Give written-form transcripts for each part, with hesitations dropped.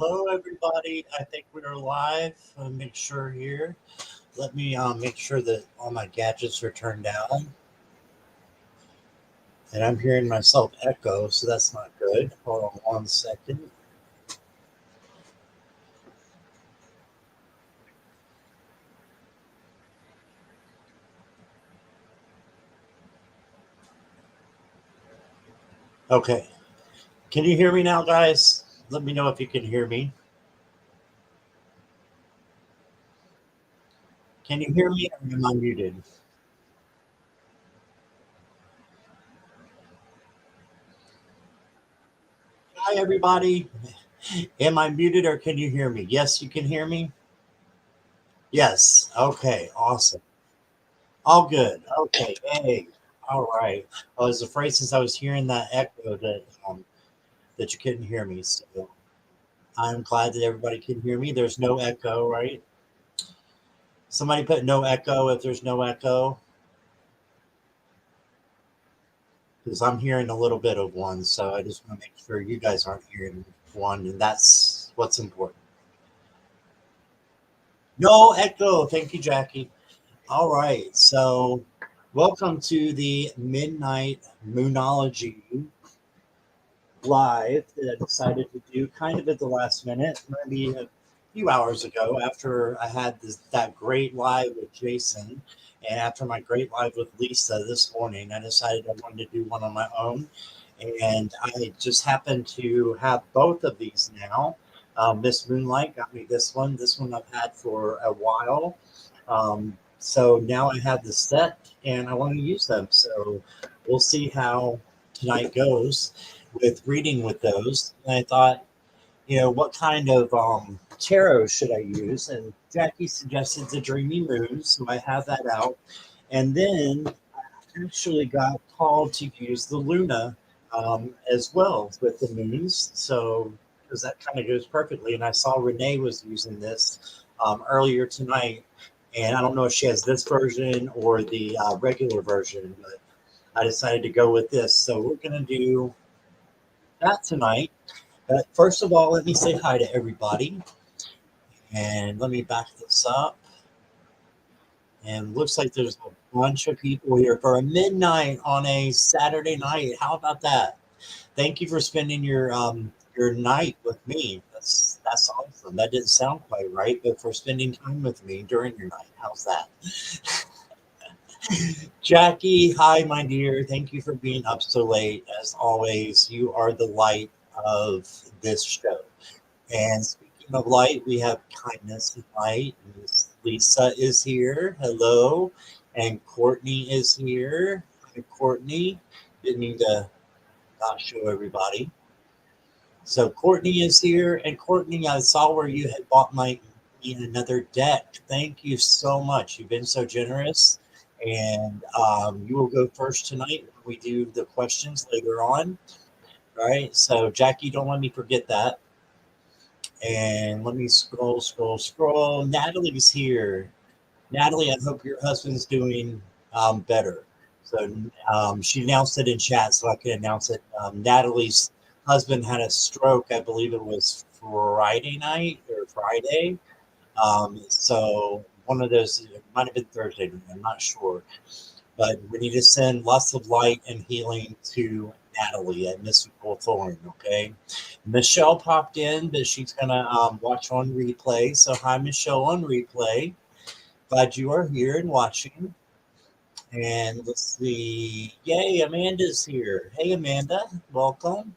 Hello, everybody. I think we're live. I'll make sure here. Let me make sure that all my gadgets are turned down. And I'm hearing myself echo, so that's not good. Hold on 1 second. Okay. Can you hear me now, guys? Let me know if you can hear me. Can you hear me or am I muted? Hi, everybody. Am I muted or can you hear me? Yes, you can hear me? Yes. Okay. Awesome. All good. Okay. Hey. All right. I was afraid since I was hearing that echo that you couldn't hear me. So I'm glad that everybody can hear me. There's no echo, right? Somebody put no echo if there's no echo, because I'm hearing a little bit of one. So I just want to make sure you guys aren't hearing one, and that's what's important. No echo. Thank you, Jackie. All right. So welcome to the Midnight Moonology live that I decided to do kind of at the last minute, maybe a few hours ago after I had that great live with Jason. And after my great live with Lisa this morning, I decided I wanted to do one on my own. And I just happened to have both of these now. Miss Moonlight got me this one. This one I've had for a while. So now I have the set and I want to use them. So we'll see how tonight goes with reading with those. And I thought, what kind of tarot should I use? And Jackie suggested the Dreamy Moon, so I have that out. And then I actually got called to use the Luna as well with the moons. So, because that kind of goes perfectly. And I saw Renee was using this earlier tonight. And I don't know if she has this version or the regular version, but I decided to go with this. So we're going to do that tonight. But first of all, let me say hi to everybody. And let me back this up. And looks like there's a bunch of people here for a midnight on a Saturday night. How about that? Thank you for spending your night with me. That's awesome. That didn't sound quite right, but for spending time with me during your night. How's that? Jackie, hi, my dear. Thank you for being up so late. As always, you are the light of this show. And speaking of light, we have kindness and light. Miss Lisa is here. Hello. And Courtney is here. Hi, Courtney. Didn't need to not show everybody. So Courtney is here. And Courtney, I saw where you had bought me another deck. Thank you so much. You've been so generous. And you will go first tonight when we do the questions later on. All right. So Jackie, don't let me forget that. And let me scroll. Natalie's here. Natalie, I hope your husband's doing better. So she announced it in chat, so I can announce it. Natalie's husband had a stroke. I believe it was Friday night or Friday. So one of those, it might have been Thursday. I'm not sure. But we need to send lots of light and healing to Natalie at Mystical Thorn, okay? Michelle popped in, but she's going to watch on replay. So, hi, Michelle on replay. Glad you are here and watching. And let's see. Yay, Amanda's here. Hey, Amanda, welcome.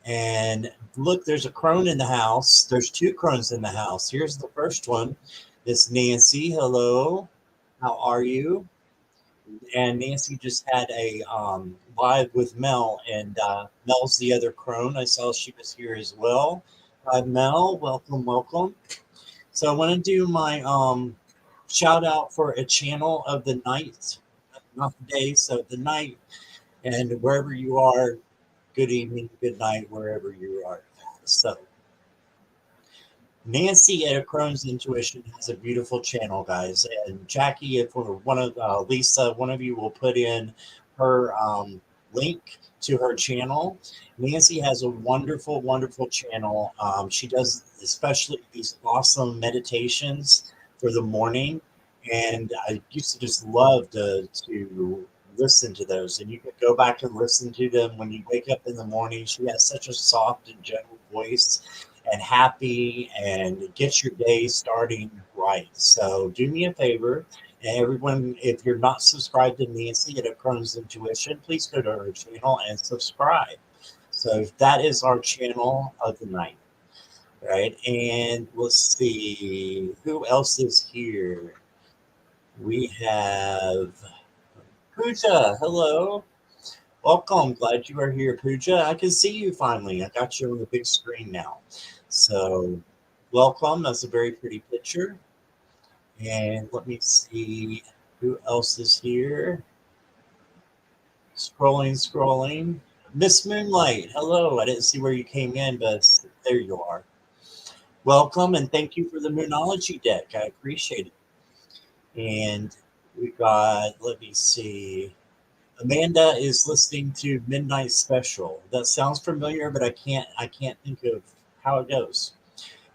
And look, there's a crone in the house. There's two crones in the house. Here's the first one. It's Nancy. Hello. How are you? And Nancy just had a live with Mel, and Mel's the other crone. I saw she was here as well. Hi, Mel. Welcome, welcome. So I want to do my shout out for a channel of the night, not the day, so the night. And wherever you are, good evening, good night, wherever you are. So Nancy at A Crone's Intuition has a beautiful channel, guys. And Jackie, if we're one of Lisa, one of you will put in her. link to her channel. Nancy has a wonderful, wonderful channel. She does especially these awesome meditations for the morning, and I used to just love to listen to those. And you can go back and listen to them when you wake up in the morning. She has such a soft and gentle voice, and happy, and get your day starting right. So do me a favor, and everyone, if you're not subscribed to Nancy at A Crone's Intuition, please go to her channel and subscribe. So that is our channel of the night, right? And let's see who else is here. We have Pooja. Hello, welcome. Glad you are here, Pooja. I can see you finally. I got you on the big screen now. So welcome. That's a very pretty picture. And let me see who else is here. Scrolling, scrolling. Miss Moonlight, hello. I didn't see where you came in, but there you are. Welcome, and thank you for the Moonology deck. I appreciate it. And we got, let me see. Amanda is listening to Midnight Special. That sounds familiar, but I can't think of how it goes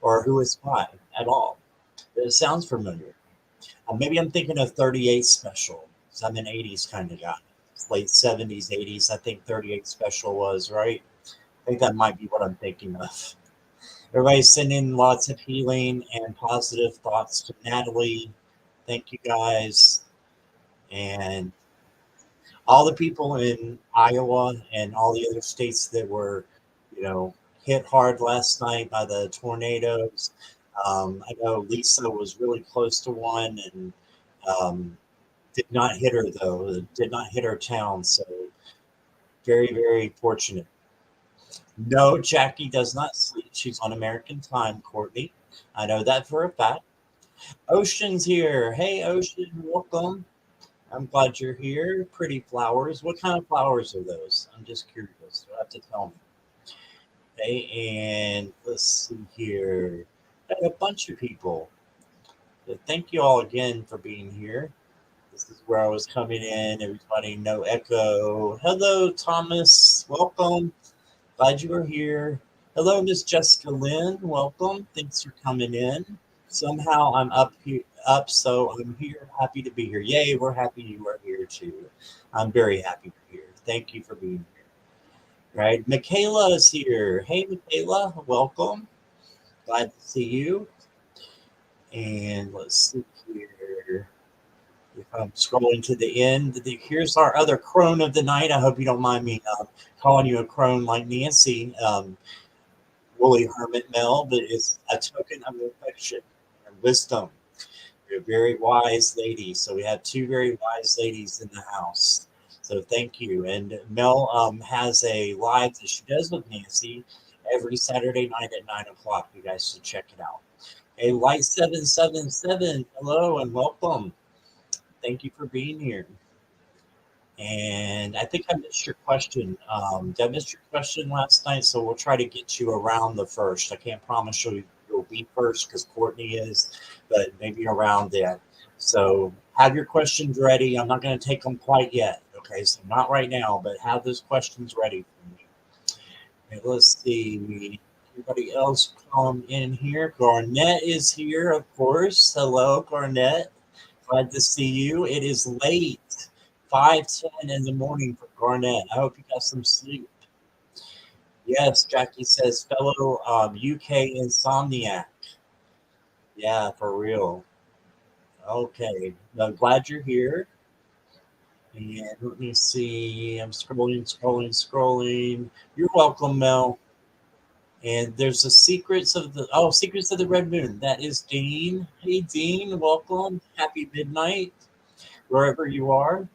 or who it's by at all. But it sounds familiar. Maybe I'm thinking of 38 Special, because I'm an 80s kind of guy. Late 70s, 80s, I think 38 Special was, right? I think that might be what I'm thinking of. Everybody's sending lots of healing and positive thoughts to Natalie. Thank you guys. And all the people in Iowa and all the other states that were, you know, hit hard last night by the tornadoes. I know Lisa was really close to one, and did not hit her though. It did not hit her town. So very, very fortunate. No, Jackie does not sleep. She's on American time, Courtney. I know that for a fact. Ocean's here. Hey, Ocean, welcome. I'm glad you're here. Pretty flowers. What kind of flowers are those? I'm just curious. You'll have to tell me. Okay, and let's see here. Got a bunch of people. So thank you all again for being here. This is where I was coming in. Everybody, no echo. Hello, Thomas. Welcome. Glad you are here. Hello, Miss Jessica Lynn. Welcome. Thanks for coming in. Somehow I'm up here, so I'm here. Happy to be here. Yay, we're happy you are here too. I'm very happy you're here. Thank you for being here. Right, Michaela is here. Hey, Michaela, welcome. Glad to see you. And let's see here. If I'm scrolling to the end, here's our other crone of the night. I hope you don't mind me calling you a crone like Nancy. Woolly Hermit Mel, but it's a token of affection and wisdom. You're a very wise lady. So we have two very wise ladies in the house. So thank you. And Mel has a live that she does with Nancy every Saturday night at 9 o'clock. You guys should check it out. Hey, Light 777, hello and welcome. Thank you for being here. And I think I missed your question. Did I miss your question last night? So we'll try to get you around the first. I can't promise you'll be first because Courtney is, but maybe around that. So have your questions ready. I'm not going to take them quite yet. Okay, so not right now, but have those questions ready for me. Okay, let's see. Anybody else come in here? Garnett is here, of course. Hello, Garnett. Glad to see you. It is late, 5:10 in the morning for Garnett. I hope you got some sleep. Yes, Jackie says, fellow UK insomniac. Yeah, for real. Okay, I'm glad you're here. And let me see. I'm scrolling, scrolling, scrolling. You're welcome, Mel. And there's the Secrets of the Red Moon. That is Dean. Hey, Dean, welcome. Happy midnight, wherever you are.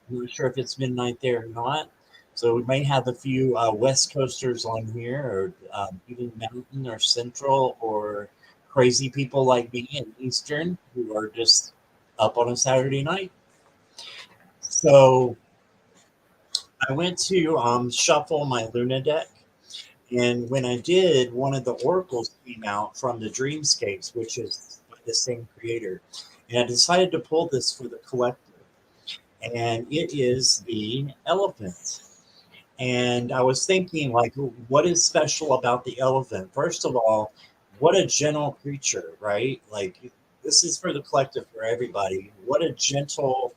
I'm not sure if it's midnight there or not. So we may have a few West Coasters on here, or even Mountain or Central, or crazy people like me in Eastern who are just up on a Saturday night. So I went to shuffle my Luna deck. And when I did, one of the oracles came out from the Dreamscapes, which is by the same creator. And I decided to pull this for the collective. And it is the elephant. And I was thinking, like, what is special about the elephant? First of all, what a gentle creature, right? Like, this is for the collective, for everybody. What a gentle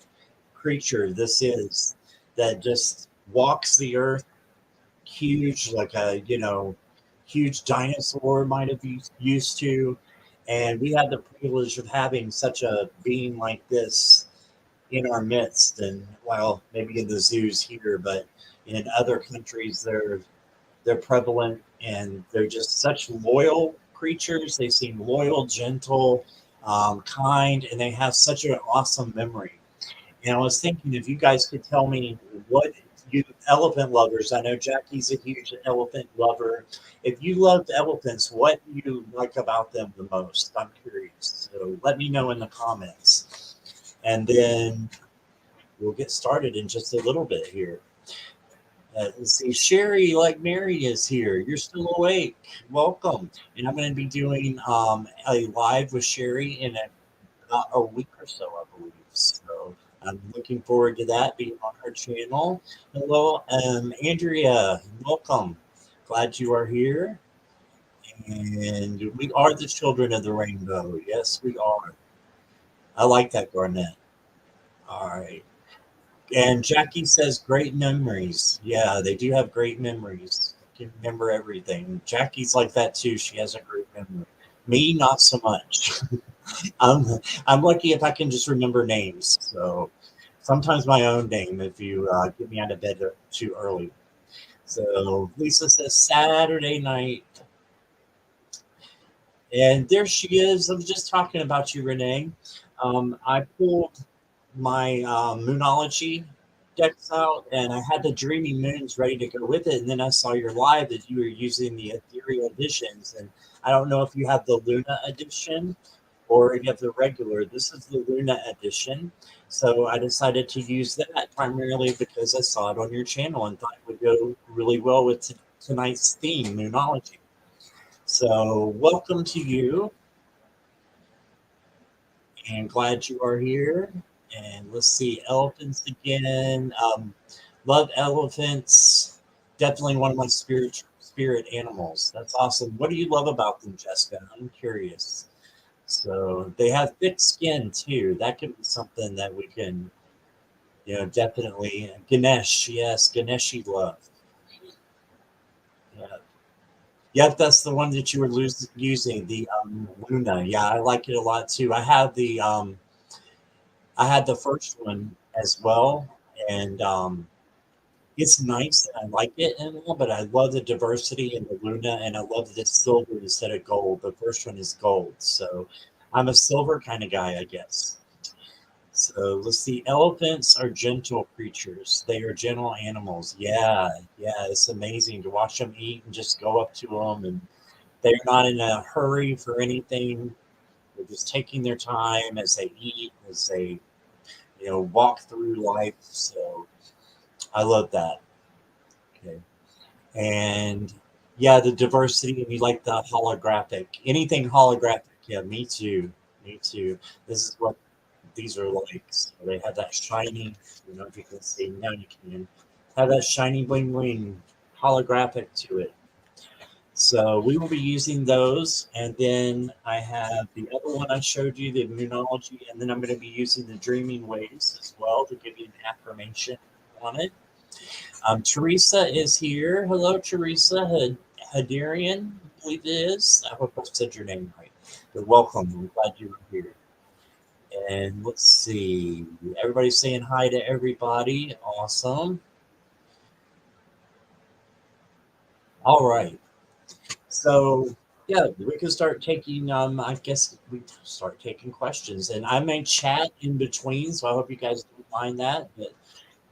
creature this is that just walks the earth, huge, like a, huge dinosaur might have used to. And we have the privilege of having such a being like this in our midst. And well, maybe in the zoos here, but in other countries, they're prevalent, and they're just such loyal creatures. They seem loyal, gentle, kind, and they have such an awesome memory. And I was thinking if you guys could tell me what you elephant lovers, I know Jackie's a huge elephant lover. If you loved elephants, what do you like about them the most? I'm curious. So let me know in the comments. And then we'll get started in just a little bit here. Let's see, Sherry, like Mary is here. You're still awake. Welcome. And I'm going to be doing a live with Sherry in a week or so, I believe. So I'm looking forward to that being on her channel. Hello, Andrea. Welcome. Glad you are here. And we are the children of the rainbow. Yes, we are. I like that, Garnett. All right. And Jackie says great memories. Yeah, they do have great memories. Can remember everything. Jackie's like that too. She has a great memory. Me, not so much. I'm I'm lucky if I can just remember names. So sometimes my own name if you get me out of bed too early. So Lisa says Saturday night, and there she is. I was just talking about you, Renee. I pulled my Moonology decks out, and I had the Dreaming Moons ready to go with it. And then I saw your live that you were using the Ethereal editions, and I don't know if you have the Luna edition or if you have the regular. This is the Luna edition, so I decided to use that primarily because I saw it on your channel and thought it would go really well with tonight's theme, Moonology. So welcome to you, and glad you are here. And let's see, elephants again. Love elephants. Definitely one of my spirit animals. That's awesome. What do you love about them, Jessica? I'm curious. So they have thick skin too. That could be something that we can, definitely. Ganesh, yes, Ganeshi love. Yeah. Yep, that's the one that you were using, the Luna. Yeah, I like it a lot too. I had the first one as well, and it's nice and I like it and all, but I love the diversity in the Luna, and I love the silver instead of gold. The first one is gold, so I'm a silver kind of guy, I guess. So let's see. Elephants are gentle creatures. They are gentle animals. Yeah, yeah. It's amazing to watch them eat and just go up to them, and they're not in a hurry for anything. They're just taking their time as they eat, as they walk through life. So I love that. Okay. And yeah, the diversity, and you like the holographic, anything holographic. Yeah, me too. Me too. This is what these are like. So they have that shiny, if you can see now, you can have that shiny bling bling holographic to it. So we will be using those. And then I have the other one I showed you, the Moonology, and then I'm going to be using the Dreaming Waves as well to give you an affirmation on it. Teresa is here. Hello, Teresa Hadarian, I believe it is. I hope I said your name right. But welcome. I'm glad you were here. And let's see. Everybody's saying hi to everybody. Awesome. All right. So yeah, we can start taking I guess we start taking questions. And I may chat in between, so I hope you guys don't mind that. But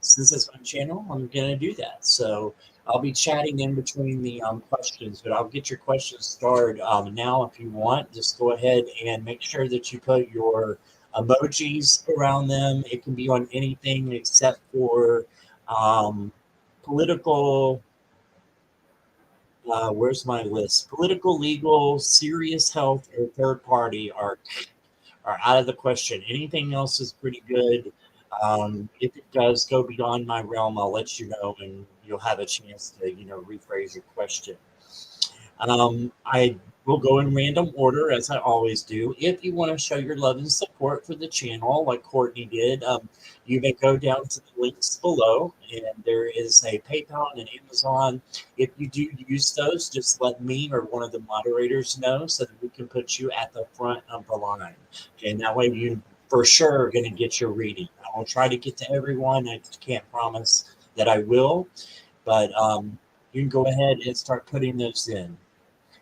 since it's my channel, I'm going to do that. So I'll be chatting in between the questions, but I'll get your questions started now if you want. Just go ahead and make sure that you put your emojis around them. It can be on anything except for political. Where's my list? Political, legal, serious health, or third party are out of the question. Anything else is pretty good. If it does go beyond my realm, I'll let you know, and you'll have a chance to, rephrase your question. I will go in random order as I always do. If you want to show your love and support for the channel, like Courtney did, you may go down to the links below, and there is a PayPal and an Amazon. If you do use those, just let me or one of the moderators know so that we can put you at the front of the line. And that way you for sure are going to get your reading. I will try to get to everyone. I can't promise that I will, but you can go ahead and start putting those in.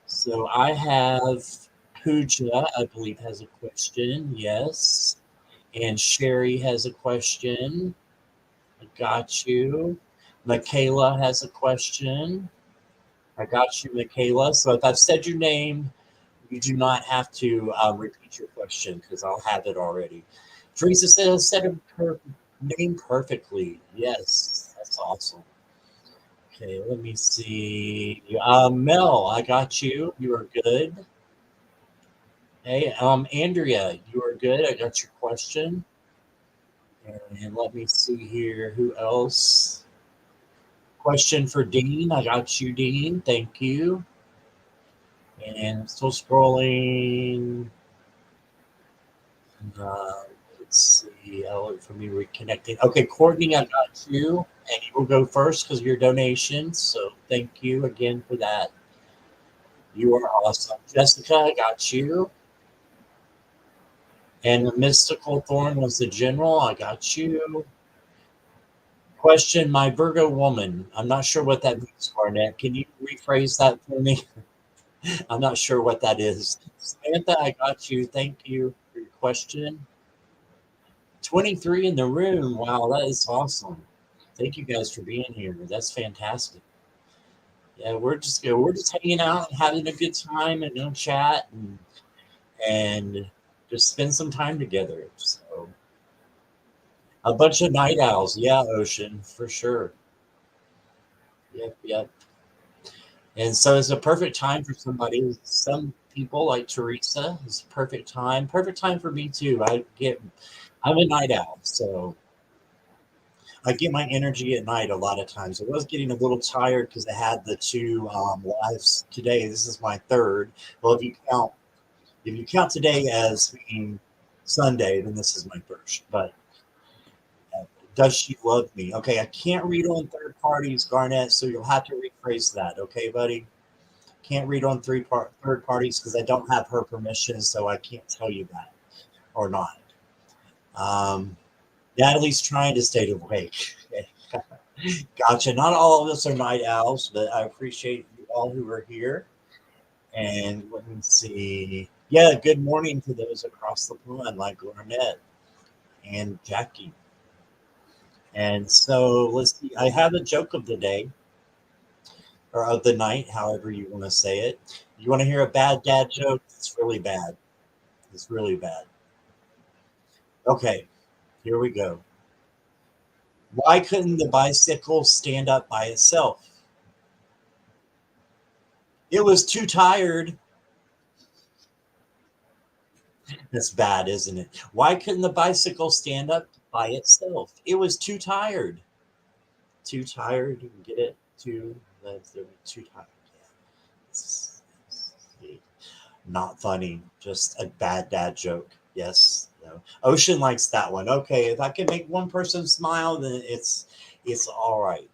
So I have Pooja, I believe, has a question. Yes. And Sherry has a question. I got you. Michaela has a question. I got you, Michaela. So if I've said your name, you do not have to repeat your question because I'll have it already. Teresa said her name perfectly. Yes, that's awesome. Okay, let me see. Mel, I got you. You are good. Hey, Andrea, you are good. I got your question. And let me see here. Who else? Question for Dean. I got you, Dean. Thank you. And still scrolling. Let's see. I'll look for me reconnecting. Okay, Courtney, I got you. And you will go first because of your donation. So thank you again for that. You are awesome. Jessica, I got you. And the mystical thorn was the general. I got you. Question, my Virgo woman. I'm not sure what that means, Barnett. Can you rephrase that for me? I'm not sure what that is. Samantha, I got you. Thank you for your question. 23 in the room. Wow, that is awesome. Thank you guys for being here. That's fantastic. Yeah, we're just hanging out and having a good time and chat and just spend some time together. So a bunch of night owls. Yeah, Ocean, for sure. Yep, yep. And so it's a perfect time for somebody. Some people like Teresa. It's a perfect time. Perfect time for me too. I'm a night owl, so I get my energy at night a lot of times. I was getting a little tired because I had the two lives today. This is my third. Well, if you count today as being Sunday, then this is my first. But does she love me? Okay, I can't read on third parties, Garnett. So you'll have to rephrase that. Okay, buddy. Can't read on third parties because I don't have her permission, so I can't tell you that or not. Natalie's trying to stay awake. Gotcha. Not all of us are night owls, but I appreciate you all who are here. And let me see. Yeah, good morning to those across the pond, like Garnett and Jackie. And so let's see. I have a joke of the day or of the night, however you want to say it. You want to hear a bad dad joke? It's really bad. It's really bad. Okay, here we go. Why couldn't the bicycle stand up by itself? It was too tired. That's bad, isn't it? Why couldn't the bicycle stand up by itself? It was too tired. Too tired. You can get it. Too tired. Yeah. Not funny. Just a bad dad joke. Yes. No. Ocean likes that one. Okay, if I can make one person smile, then it's all right.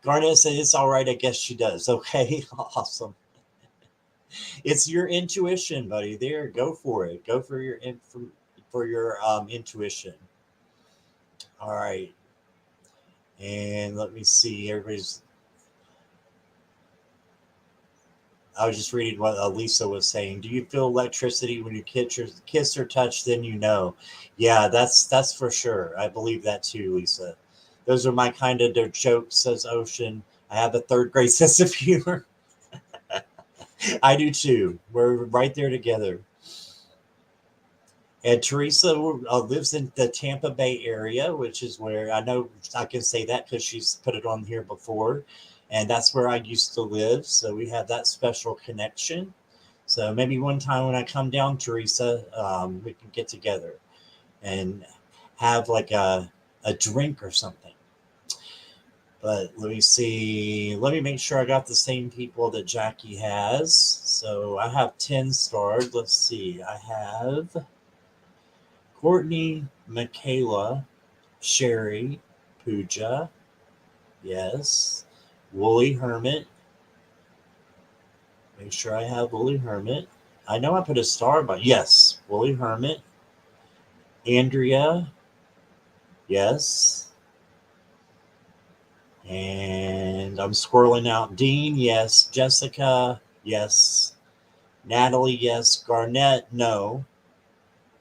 Garnet said it's all right. I guess she does. Okay, awesome. It's your intuition, buddy. There, go for it. Go for your intuition. All right, and let me see. Everybody's. I was just reading what Lisa was saying. Do you feel electricity when you kiss or touch? Then you know. Yeah, that's for sure. I believe that too, Lisa. Those are my kind of jokes, says Ocean. I have a third grade sense of humor. I do too. We're right there together. And Teresa lives in the Tampa Bay area, which is where I know I can say that because she's put it on here before. And that's where I used to live. So we have that special connection. So maybe one time when I come down, Teresa, we can get together and have like a drink or something. But let me see. Let me make sure I got the same people that Jackie has. So I have 10 starred. Let's see. I have Courtney, Michaela, Sherry, Pooja. Yes. Woolly Hermit. Make sure I have Woolly Hermit. I know I put a star, but yes. Woolly Hermit. Andrea. Yes. And I'm scrolling out. Dean, yes. Jessica, yes. Natalie, yes. Garnett, no.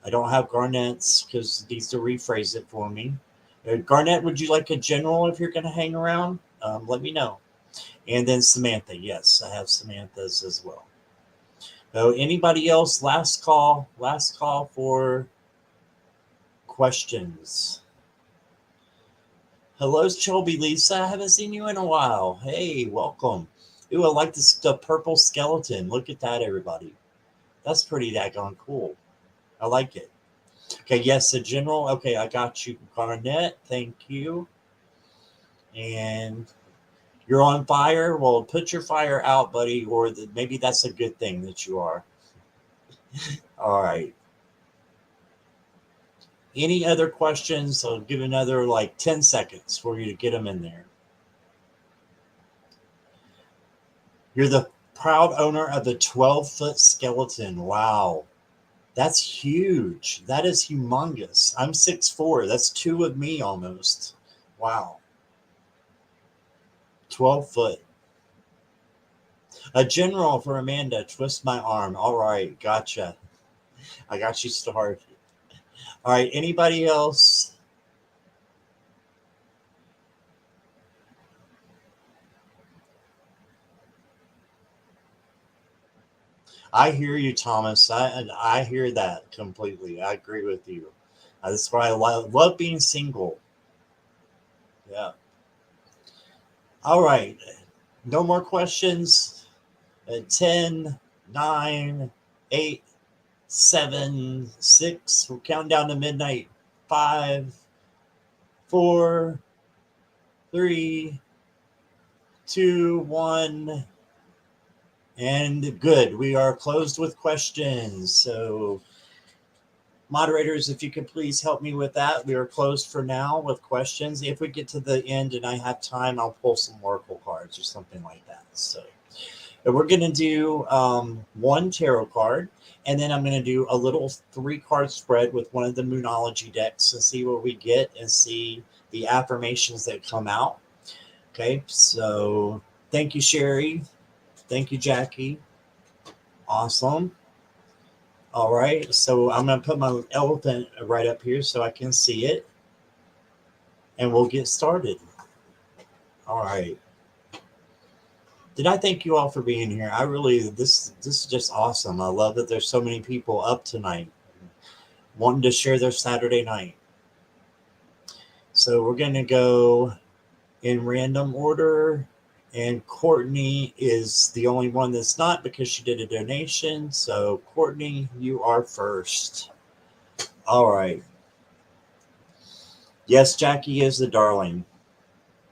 I don't have Garnett's because it needs to rephrase it for me. Garnett, would you like a general if you're going to hang around? Let me know. And then Samantha, yes, I have Samantha's as well. So anybody else? Last call. Last call for questions. Hello, Shelby Lisa. I haven't seen you in a while. Hey, welcome. Ooh, I like this the purple skeleton. Look at that, everybody. That's pretty daggone cool. I like it. Okay, yes, the general. Okay, I got you, Garnett. Thank you. And you're on fire. Well, put your fire out, buddy, or maybe that's a good thing that you are. All right. Any other questions? I'll give another like 10 seconds for you to get them in there. You're the proud owner of the 12-foot skeleton. Wow. That's huge. That is humongous. I'm 6'4". That's two of me almost. Wow. 12 foot. A general for Amanda. Twist my arm. All right. Gotcha. I got you started. All right. Anybody else? I hear you, Thomas. I hear that completely. I agree with you. That's why I love being single. Yeah. All right. No more questions. 10, 9, 8, 7, 6. We're counting down to midnight. 5, 4, 3, 2, 1. And good. We are closed with questions. So, moderators, if you could please help me with that. We are closed for now with questions. If we get to the end and I have time, I'll pull some oracle cards or something like that. So, we're going to do one tarot card, and then I'm going to do a little 3-card spread with one of the Moonology decks and see what we get and see the affirmations that come out. Okay, so thank you, Sherry. Thank you, Jackie. Awesome. All right, so I'm going to put my elephant right up here so I can see it, and we'll get started. All right. Did I thank you all for being here? I really this is just awesome. I love that there's so many people up tonight wanting to share their Saturday night. So we're going to go in random order, and Courtney is the only one that's not because she did a donation. So Courtney, you are first. All right. Yes, Jackie is the darling.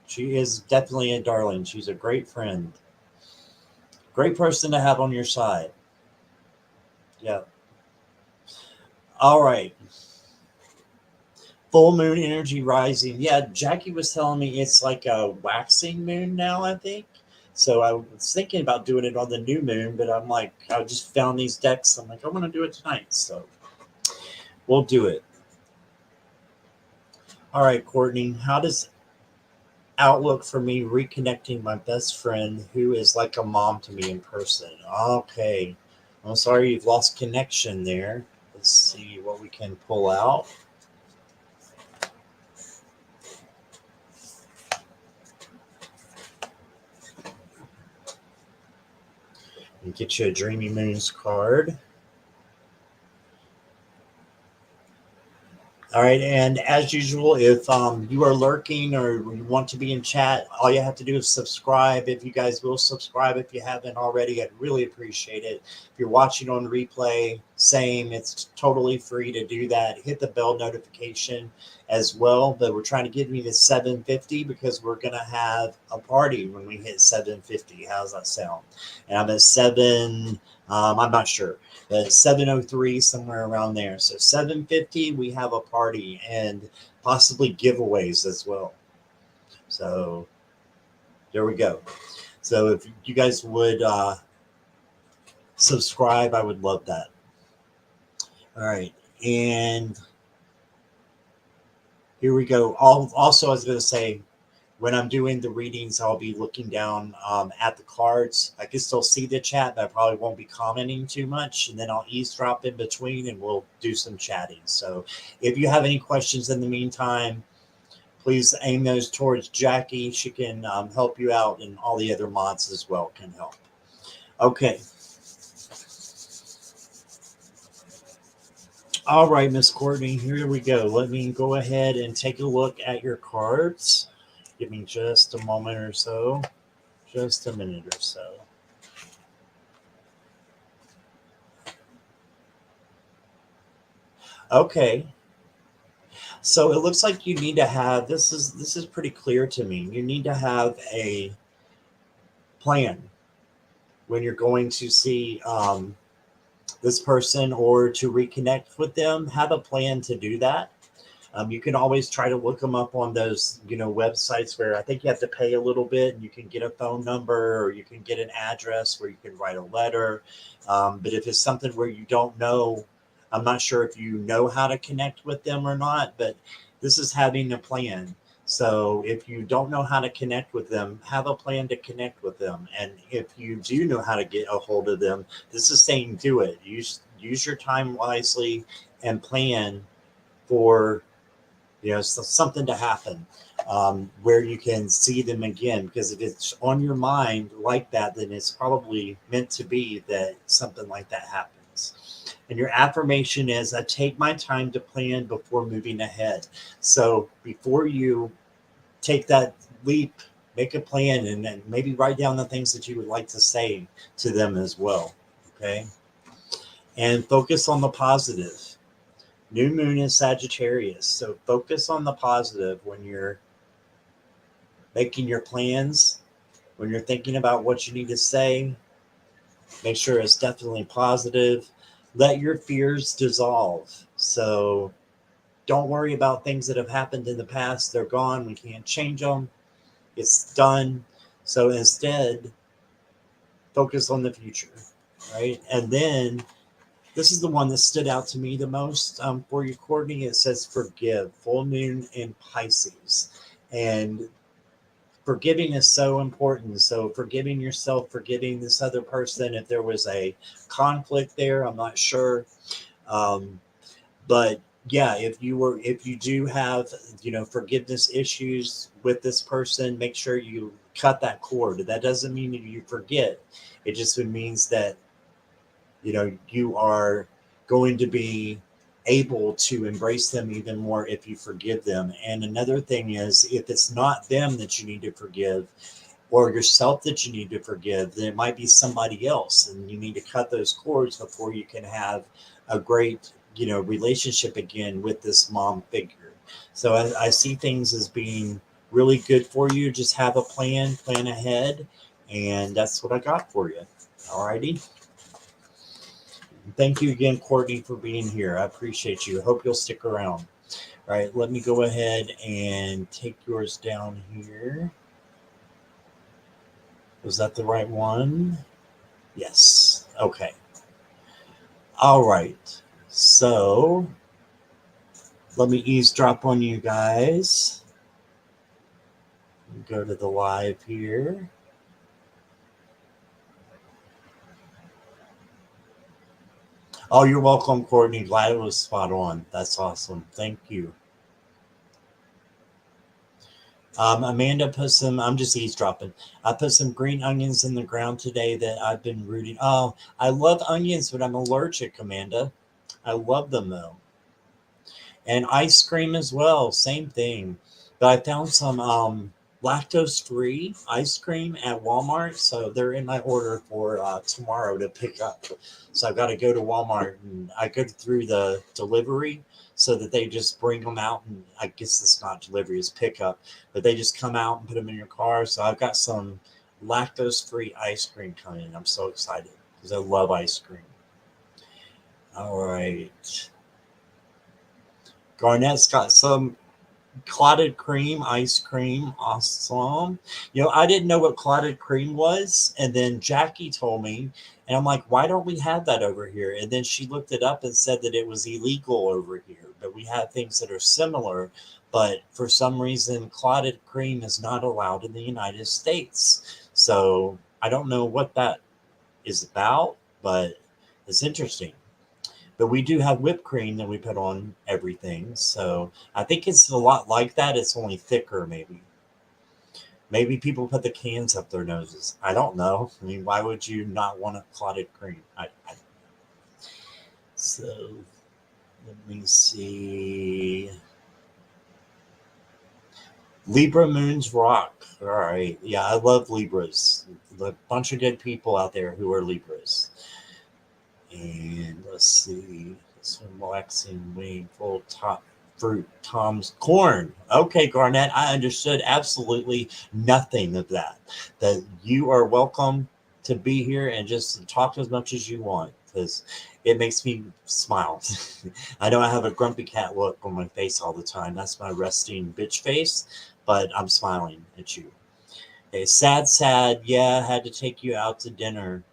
She is definitely a darling. She's a great friend. Great person to have on your side. Yeah. All right. Full moon energy rising. Yeah, Jackie was telling me it's like a waxing moon now, I think. So I was thinking about doing it on the new moon, but I'm like, I just found these decks. I'm like, I'm going to do it tonight. So we'll do it. All right, Courtney, how does outlook for me reconnecting my best friend who is like a mom to me in person? Okay. I'm sorry you've lost connection there. Let's see what we can pull out. And get you a Dreamy Moons card. All right, and as usual, if you are lurking or you want to be in chat, all you have to do is subscribe. If you guys will subscribe if you haven't already, I'd really appreciate it. If you're watching on replay, same. It's totally free to do that. Hit the bell notification, as well. But we're trying to get me to 750 because we're gonna have a party when we hit 750. How's that sound? And I'm at seven. I'm not sure, but 703 somewhere around there. So 750, we have a party and possibly giveaways as well. So there we go. So if you guys would subscribe, I would love that. All right, and here we go. Also, I was going to say, when I'm doing the readings, I'll be looking down at the cards. I can still see the chat, but I probably won't be commenting too much. And then I'll eavesdrop in between and we'll do some chatting. So if you have any questions in the meantime, please aim those towards Jackie. She can help you out, and all the other mods as well can help. Okay. All right, Miss Courtney, here we go. Let me go ahead and take a look at your cards. Give me just a moment or so. Just a minute or so. Okay. So it looks like you need to have this is pretty clear to me. You need to have a plan when you're going to see this person or to reconnect with them. Have a plan to do that. You can always try to look them up on those, websites where I think you have to pay a little bit and you can get a phone number or you can get an address where you can write a letter. But if it's something where you don't know, I'm not sure if you know how to connect with them or not, but this is having a plan. So if you don't know how to connect with them, have a plan to connect with them. And if you do know how to get a hold of them, this is saying do it. Use your time wisely and plan for something to happen where you can see them again. Because if it's on your mind like that, then it's probably meant to be that something like that happens. And your affirmation is, I take my time to plan before moving ahead. So before you take that leap, make a plan and then maybe write down the things that you would like to say to them as well. Okay. And focus on the positive. New moon in Sagittarius. So focus on the positive when you're making your plans, when you're thinking about what you need to say. Make sure it's definitely positive. Let your fears dissolve. So don't worry about things that have happened in the past. They're gone. We can't change them. It's done. So instead, focus on the future, right? And then this is the one that stood out to me the most for you, Courtney. It says forgive, full moon in Pisces. And forgiving is so important. So forgiving yourself, forgiving this other person. If there was a conflict there, I'm not sure. But yeah, if you do have, forgiveness issues with this person, make sure you cut that cord. That doesn't mean that you forget. It just means that you are going to be able to embrace them even more if you forgive them. And another thing is, if it's not them that you need to forgive or yourself that you need to forgive, then it might be somebody else, and you need to cut those cords before you can have a great relationship again with this mom figure. So I see things as being really good for you. Just have a plan ahead, and that's what I got for you. Alrighty. Thank you again, Courtney, for being here. I appreciate you. I hope you'll stick around. All right, let me go ahead and take yours down here. Was that the right one? Yes. Okay. All right. So let me eavesdrop on you guys. Go to the live here. Oh, you're welcome, Courtney. Glad it was spot on. That's awesome. Thank you. Amanda put some, I'm just eavesdropping. I put some green onions in the ground today that I've been rooting. Oh, I love onions, but I'm allergic, Amanda. I love them though. And ice cream as well, same thing. But I found some lactose free ice cream at Walmart. So they're in my order for tomorrow to pick up. So I've got to go to Walmart and I go through the delivery. so that they just bring them out, and I guess it's not delivery, it's pickup, but they just come out and put them in your car. So I've got some lactose-free ice cream coming. I'm so excited because I love ice cream. All right. Garnett's got some clotted cream ice cream. Awesome. I didn't know what clotted cream was. And then Jackie told me, and I'm like, why don't we have that over here? And then she looked it up and said that it was illegal over here, but we have things that are similar. But for some reason, clotted cream is not allowed in the United States. So I don't know what that is about, but it's interesting. But we do have whipped cream that we put on everything. So I think it's a lot like that. It's only thicker, maybe. Maybe people put the cans up their noses. I don't know. I mean, why would you not want a clotted cream? So let me see. Libra moons rock. All right. Yeah, I love Libras. A bunch of good people out there who are Libras. And let's see. This one, relaxing wing, full top fruit, Tom's corn. Okay, Garnett, I understood absolutely nothing of that. That you are welcome to be here and just talk as much as you want, because it makes me smile. I know I have a grumpy cat look on my face all the time. That's my resting bitch face, but I'm smiling at you. Okay, sad. Yeah, I had to take you out to dinner.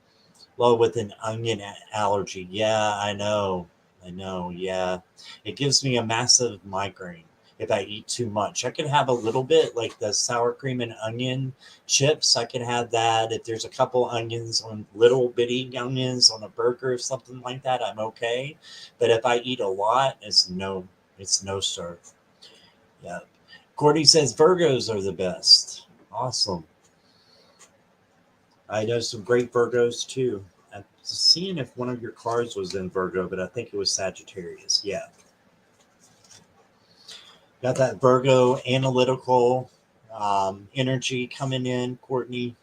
Well, with an onion allergy. Yeah, I know. Yeah. It gives me a massive migraine if I eat too much. I can have a little bit, like the sour cream and onion chips. I can have that. If there's a couple onions on little bitty onions on a burger or something like that, I'm okay. But if I eat a lot, it's no sir. Yeah. Courtney says Virgos are the best. Awesome. I know some great Virgos too. I'm seeing if one of your cards was in Virgo, but I think it was Sagittarius. Yeah. Got that Virgo analytical energy coming in, Courtney.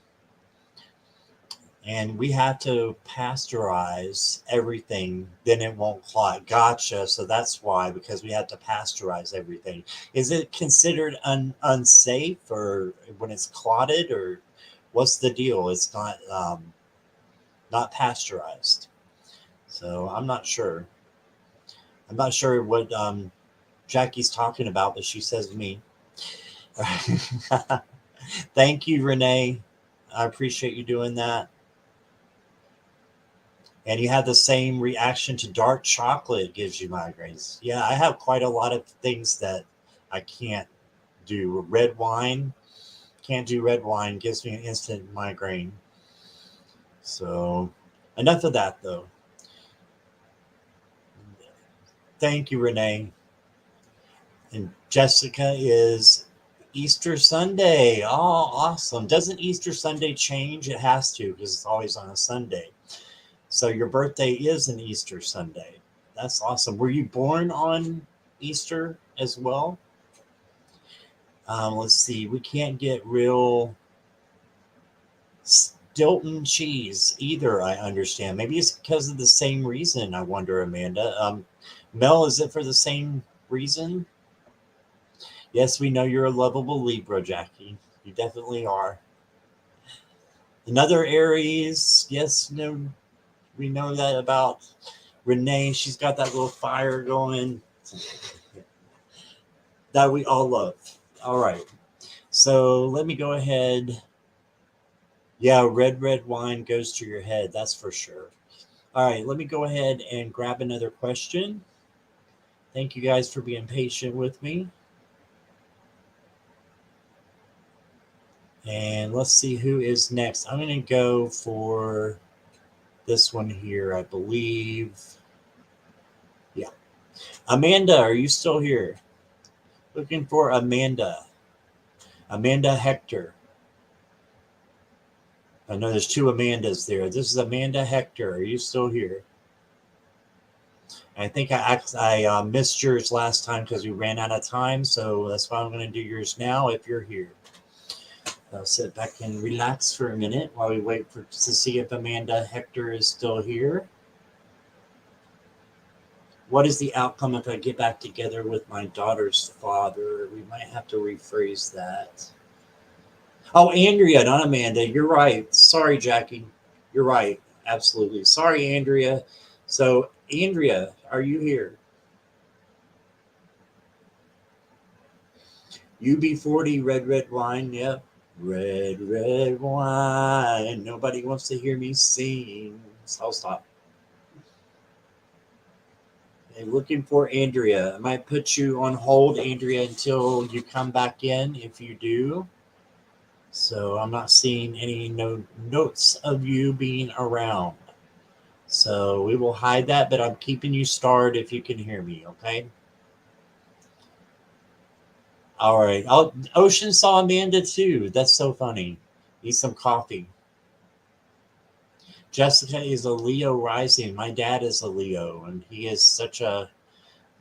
And we have to pasteurize everything, then it won't clot. Gotcha. So that's why, because we have to pasteurize everything. Is it considered unsafe or when it's clotted, or what's the deal? It's not pasteurized. So I'm not sure. I'm not sure what Jackie's talking about, but she says me. Thank you, Renee. I appreciate you doing that. And you have the same reaction to dark chocolate gives you migraines. Yeah, I have quite a lot of things that I can't do. Red wine, can't do red wine, gives me an instant migraine. So enough of that, though. Thank you, Renee. And Jessica is Easter Sunday. Oh, awesome. Doesn't Easter Sunday change? It has to because it's always on a Sunday. So your birthday is an Easter Sunday. That's awesome. Were you born on Easter as well? Let's see. We can't get real Stilton cheese either, I understand. Maybe it's because of the same reason, I wonder, Amanda. Mel, is it for the same reason? Yes, we know you're a lovable Libra, Jackie. You definitely are. Another Aries, yes, no, we know that about Renee. She's got that little fire going that we all love. All right. So let me go ahead. Yeah, red wine goes to your head. That's for sure. All right. Let me go ahead and grab another question. Thank you guys for being patient with me. And let's see who is next. I'm going to go for this one here, I believe. Yeah. Amanda, are you still here? Looking for Amanda. Amanda Hector. I know there's two Amandas there. This is Amanda Hector. Are you still here? I think I missed yours last time because we ran out of time. So that's why I'm going to do yours now if you're here. I'll sit back and relax for a minute while we wait to see if Amanda Hector is still here. What is the outcome if I get back together with my daughter's father? We might have to rephrase that. Oh, Andrea, not Amanda. You're right. Sorry, Jackie. You're right. Absolutely. Sorry, Andrea. So, Andrea, are you here? UB40, red wine. Yep. Red wine. Nobody wants to hear me sing. So I'll stop. Okay, looking for Andrea. I might put you on hold, Andrea, until you come back in if you do. So I'm not seeing any notes of you being around. So we will hide that, but I'm keeping you starred if you can hear me, okay? All right. Oh, Ocean saw Amanda too. That's so funny. Need some coffee. Jessica is a Leo rising. My dad is a Leo, and he is such a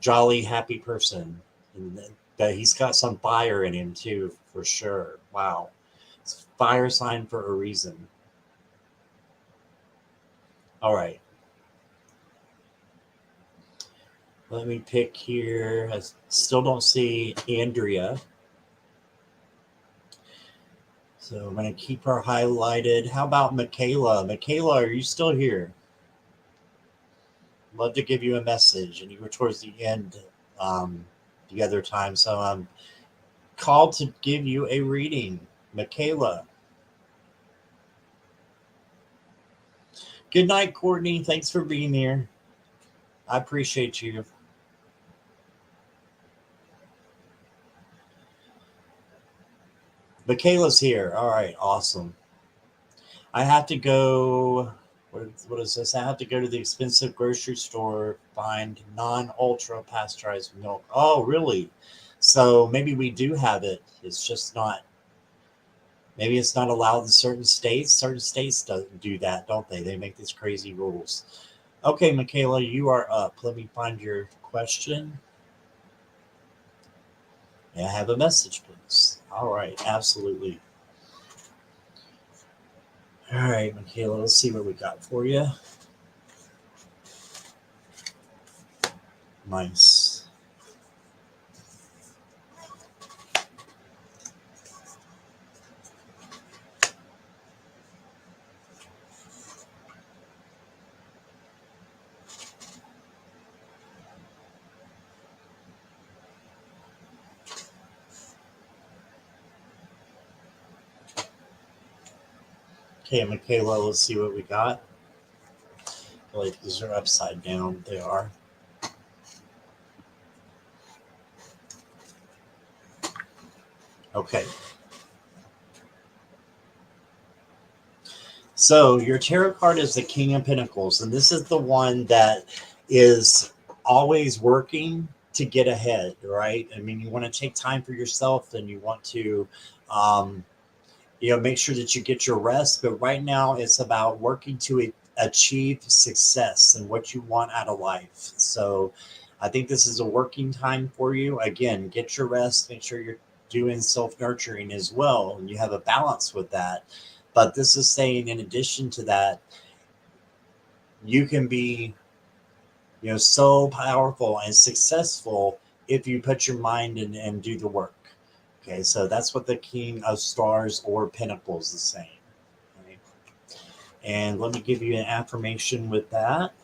jolly, happy person. And that he's got some fire in him too, for sure. Wow. It's a fire sign for a reason. All right. Let me pick here. I still don't see Andrea. So I'm going to keep her highlighted. How about Michaela? Michaela, are you still here? Love to give you a message. And you were towards the end the other time. So I'm called to give you a reading. Michaela. Good night, Courtney. Thanks for being here. I appreciate you. Michaela's here. All right, awesome. I have to go. What is this? I have to go to the expensive grocery store, find non ultra pasteurized milk. Oh, really? So maybe we do have it. It's just not, maybe it's not allowed in certain states. Certain states don't do that, don't they? They make these crazy rules. Okay, Michaela, you are up. Let me find your question. May I have a message, please? All right, absolutely. All right, Michaela, let's see what we got for you. Nice. Okay, Michaela, let's see what we got. I feel like these are upside down. They are. Okay. So your tarot card is the King of Pentacles, and this is the one that is always working to get ahead, right? I mean, you want to take time for yourself and you want to um, make sure that you get your rest, but right now it's about working to achieve success and what you want out of life. So I think this is a working time for you. Again, get your rest, make sure you're doing self-nurturing as well and you have a balance with that. But this is saying in addition to that, you can be so powerful and successful if you put your mind in and do the work. Okay, so that's what the King of Stars or Pentacles is saying. Okay? And let me give you an affirmation with that.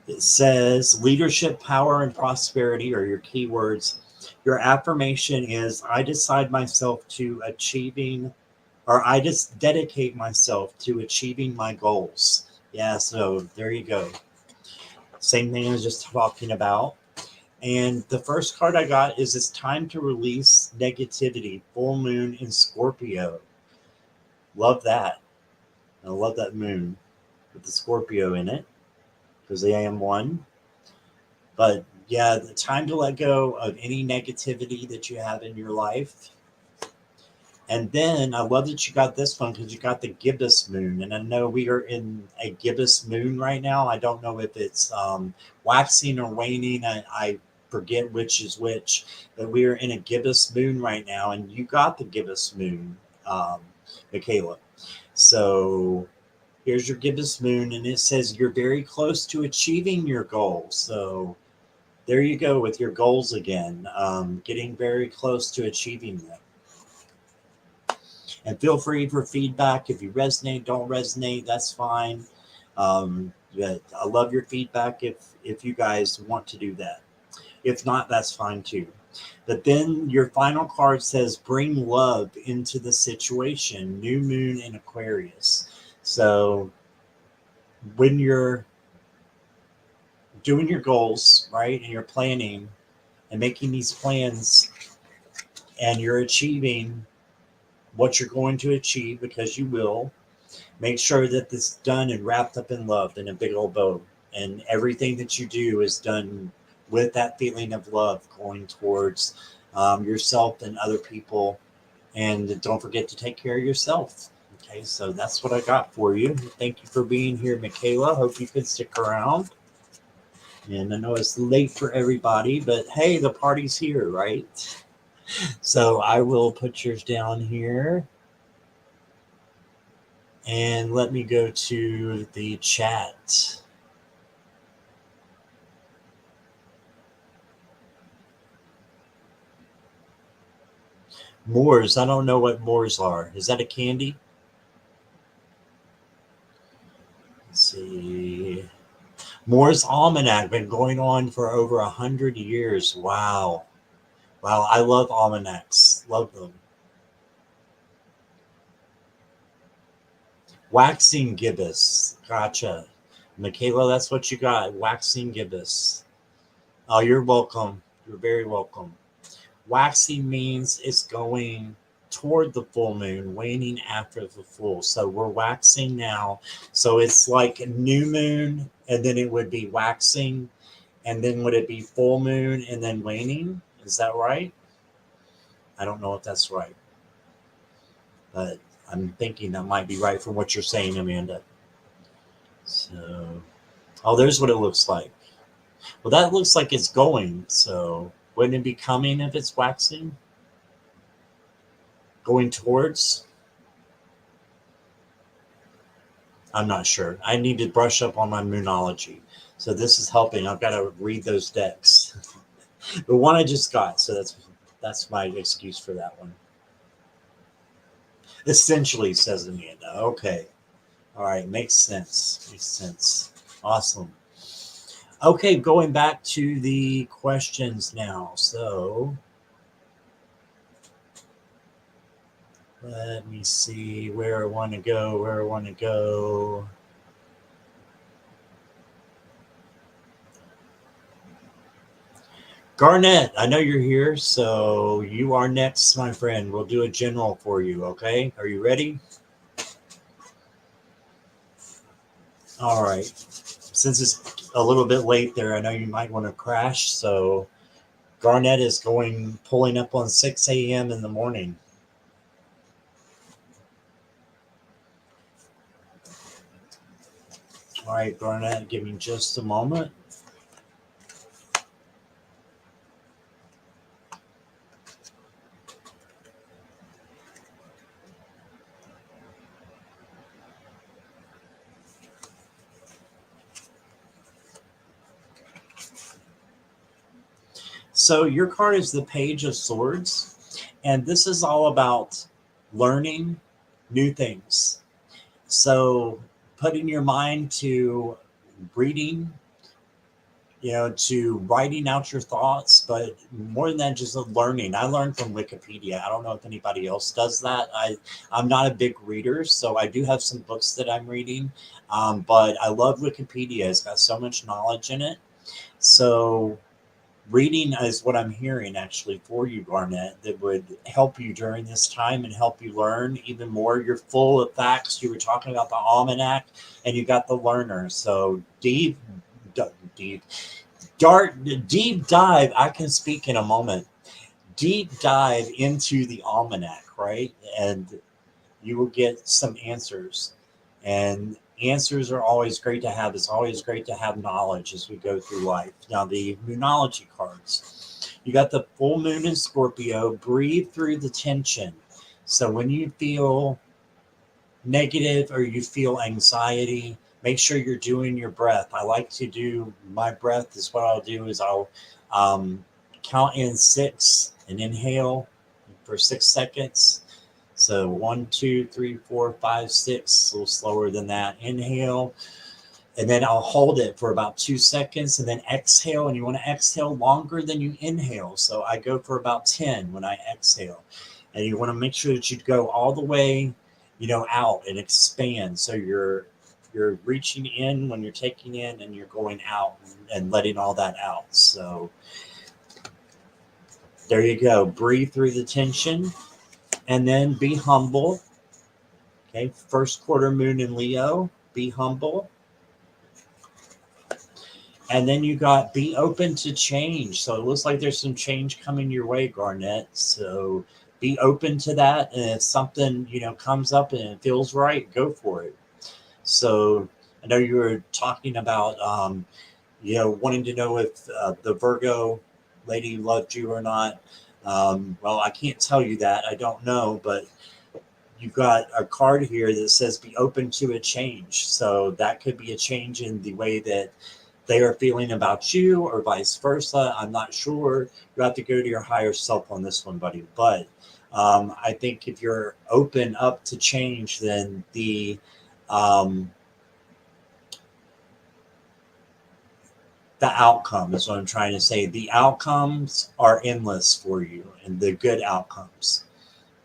It says leadership, power, and prosperity are your keywords. Your affirmation is I decide myself to achieving, or I just dedicate myself to achieving my goals. Yeah, so there you go. Same thing I was just talking about. And the first card I got is it's time to release negativity, full moon in Scorpio. Love that. I love that moon with the Scorpio in it because the AM one. But yeah, the time to let go of any negativity that you have in your life. And then I love that you got this one because you got the gibbous moon. And I know we are in a gibbous moon right now. I don't know if it's waxing or waning. I forget which is which, but we are in a gibbous moon right now. And you got the gibbous moon. um, Michaela. So here's your gibbous moon, and it says you're very close to achieving your goals. So there you go with your goals again, getting very close to achieving them. And feel free for feedback. If you resonate, don't resonate, that's fine. But I love your feedback if you guys want to do that. If not, that's fine too. But then your final card says bring love into the situation, new moon in Aquarius. So when you're doing your goals, right, and you're planning and making these plans and you're achieving what you're going to achieve, because you will, make sure that this is done and wrapped up in love in a big old bow. And everything that you do is done with that feeling of love going towards yourself and other people. And don't forget to take care of yourself. Okay, so that's what I got for you. Thank you for being here, Michaela. Hope you could stick around. And I know it's late for everybody, but hey, the party's here, right? So I will put yours down here. And let me go to the chat. Moors. I don't know what Moors are. Is that a candy? Let's see. Moore's Almanac been going on for over 100 years. Wow. Wow. I love almanacs. Love them. Waxing gibbous. Gotcha. Michaela, that's what you got. Waxing gibbous. Oh, you're welcome. You're very welcome. Waxing means it's going toward the full moon, waning after the full. So we're waxing now. So it's like a new moon, and then it would be waxing, and then would it be full moon and then waning? Is that right? I don't know if that's right, but I'm thinking that might be right from what you're saying, Amanda. So, oh, there's what it looks like. Well, that looks like it's going. So, wouldn't it be coming if it's waxing? Going towards? I'm not sure. I need to brush up on my Moonology. So this is helping. I've got to read those decks. The one I just got, so that's my excuse for that one. Essentially, says Amanda. Okay. All right. Makes sense. Makes sense. Awesome. Okay, going back to the questions now. So let me see where I want to go. Garnett, I know you're here, so you are next, my friend. We'll do a general for you, okay? Are you ready? All right. Since it's a little bit late there, I know you might want to crash, so Garnett is pulling up on 6 a.m. in the morning. All right, Garnett, give me just a moment. So your card is the Page of Swords, and this is all about learning new things. So putting your mind to reading, to writing out your thoughts, but more than that, just learning. I learned from Wikipedia. I don't know if anybody else does that. I'm not a big reader, so I do have some books that I'm reading, but I love Wikipedia. It's got so much knowledge in it. So reading is what I'm hearing actually for you, Garnett, that would help you during this time and help you learn even more. You're full of facts. You were talking about the almanac, and you got the learner. So deep dive. I can speak in a moment. Deep dive into the almanac, right? And you will get some answers. And answers are always great to have. It's always great to have knowledge as we go through life. Now, the Moonology cards. You got the full moon in Scorpio. Breathe through the tension. So when you feel negative or you feel anxiety, make sure you're doing your breath. I like to do my breath is what I'll do is I'll count in six and inhale for 6 seconds. So 1, 2, 3, 4, 5, 6, a little slower than that. Inhale, and then I'll hold it for about 2 seconds and then exhale. And you want to exhale longer than you inhale. So I go for about 10 when I exhale. And you want to make sure that you go all the way, out and expand. So you're reaching in when you're taking in and you're going out and letting all that out. So there you go. Breathe through the tension and then be humble. Okay. First quarter moon in Leo, be humble. And then you got be open to change. So it looks like there's some change coming your way, Garnett. So be open to that. And if something, comes up and it feels right, go for it. So I know you were talking about, wanting to know if the Virgo lady loved you or not. Well, I can't tell you that. I don't know, but you've got a card here that says be open to a change. So that could be a change in the way that they are feeling about you or vice versa. I'm not sure. You have to go to your higher self on this one, buddy. But I think if you're open up to change, then um, the outcome is what I'm trying to say. The outcomes are endless for you and the good outcomes.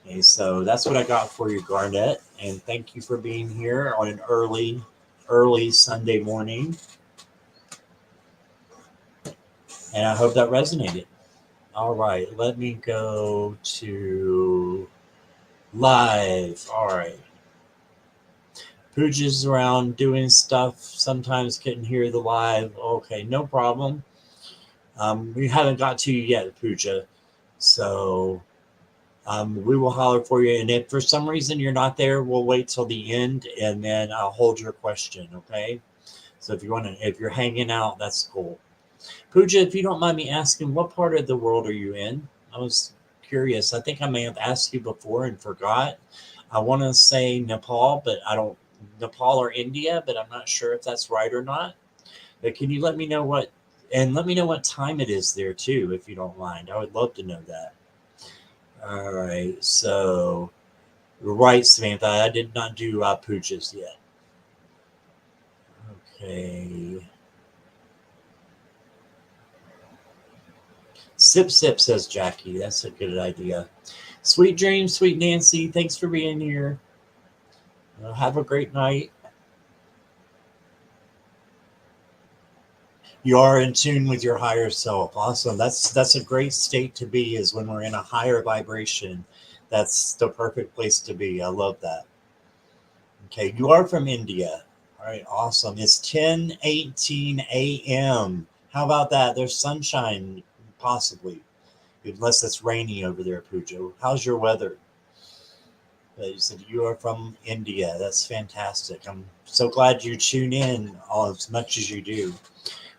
Okay, so that's what I got for you, Garnett. And thank you for being here on an early Sunday morning. And I hope that resonated. All right, let me go to live. All right. Pooja's around doing stuff. Sometimes couldn't hear the live. Okay, no problem. We haven't got to you yet, Pooja. So we will holler for you. And if for some reason you're not there, we'll wait till the end and then I'll hold your question. Okay. So if you're hanging out, that's cool. Pooja, if you don't mind me asking, what part of the world are you in? I was curious. I think I may have asked you before and forgot. I want to say Nepal, but I don't, Nepal or India, but I'm not sure if that's right or not. But can you let me know what time it is there too, if you don't mind? I would love to know that. All right. So, you're right, Samantha. I did not do Pooja's yet. Okay. Sip, sip, says Jackie. That's a good idea. Sweet dreams, sweet Nancy. Thanks for being here. Have a great night. You are in tune with your higher self. Awesome. That's a great state to be. Is when we're in a higher vibration. That's the perfect place to be. I love that. Okay, you are from India. All right, awesome. It's 10:18 a.m. How about that? There's sunshine, possibly, unless it's rainy over there, Pooja. How's your weather? You said you are from India. That's fantastic. I'm so glad you tune in all as much as you do.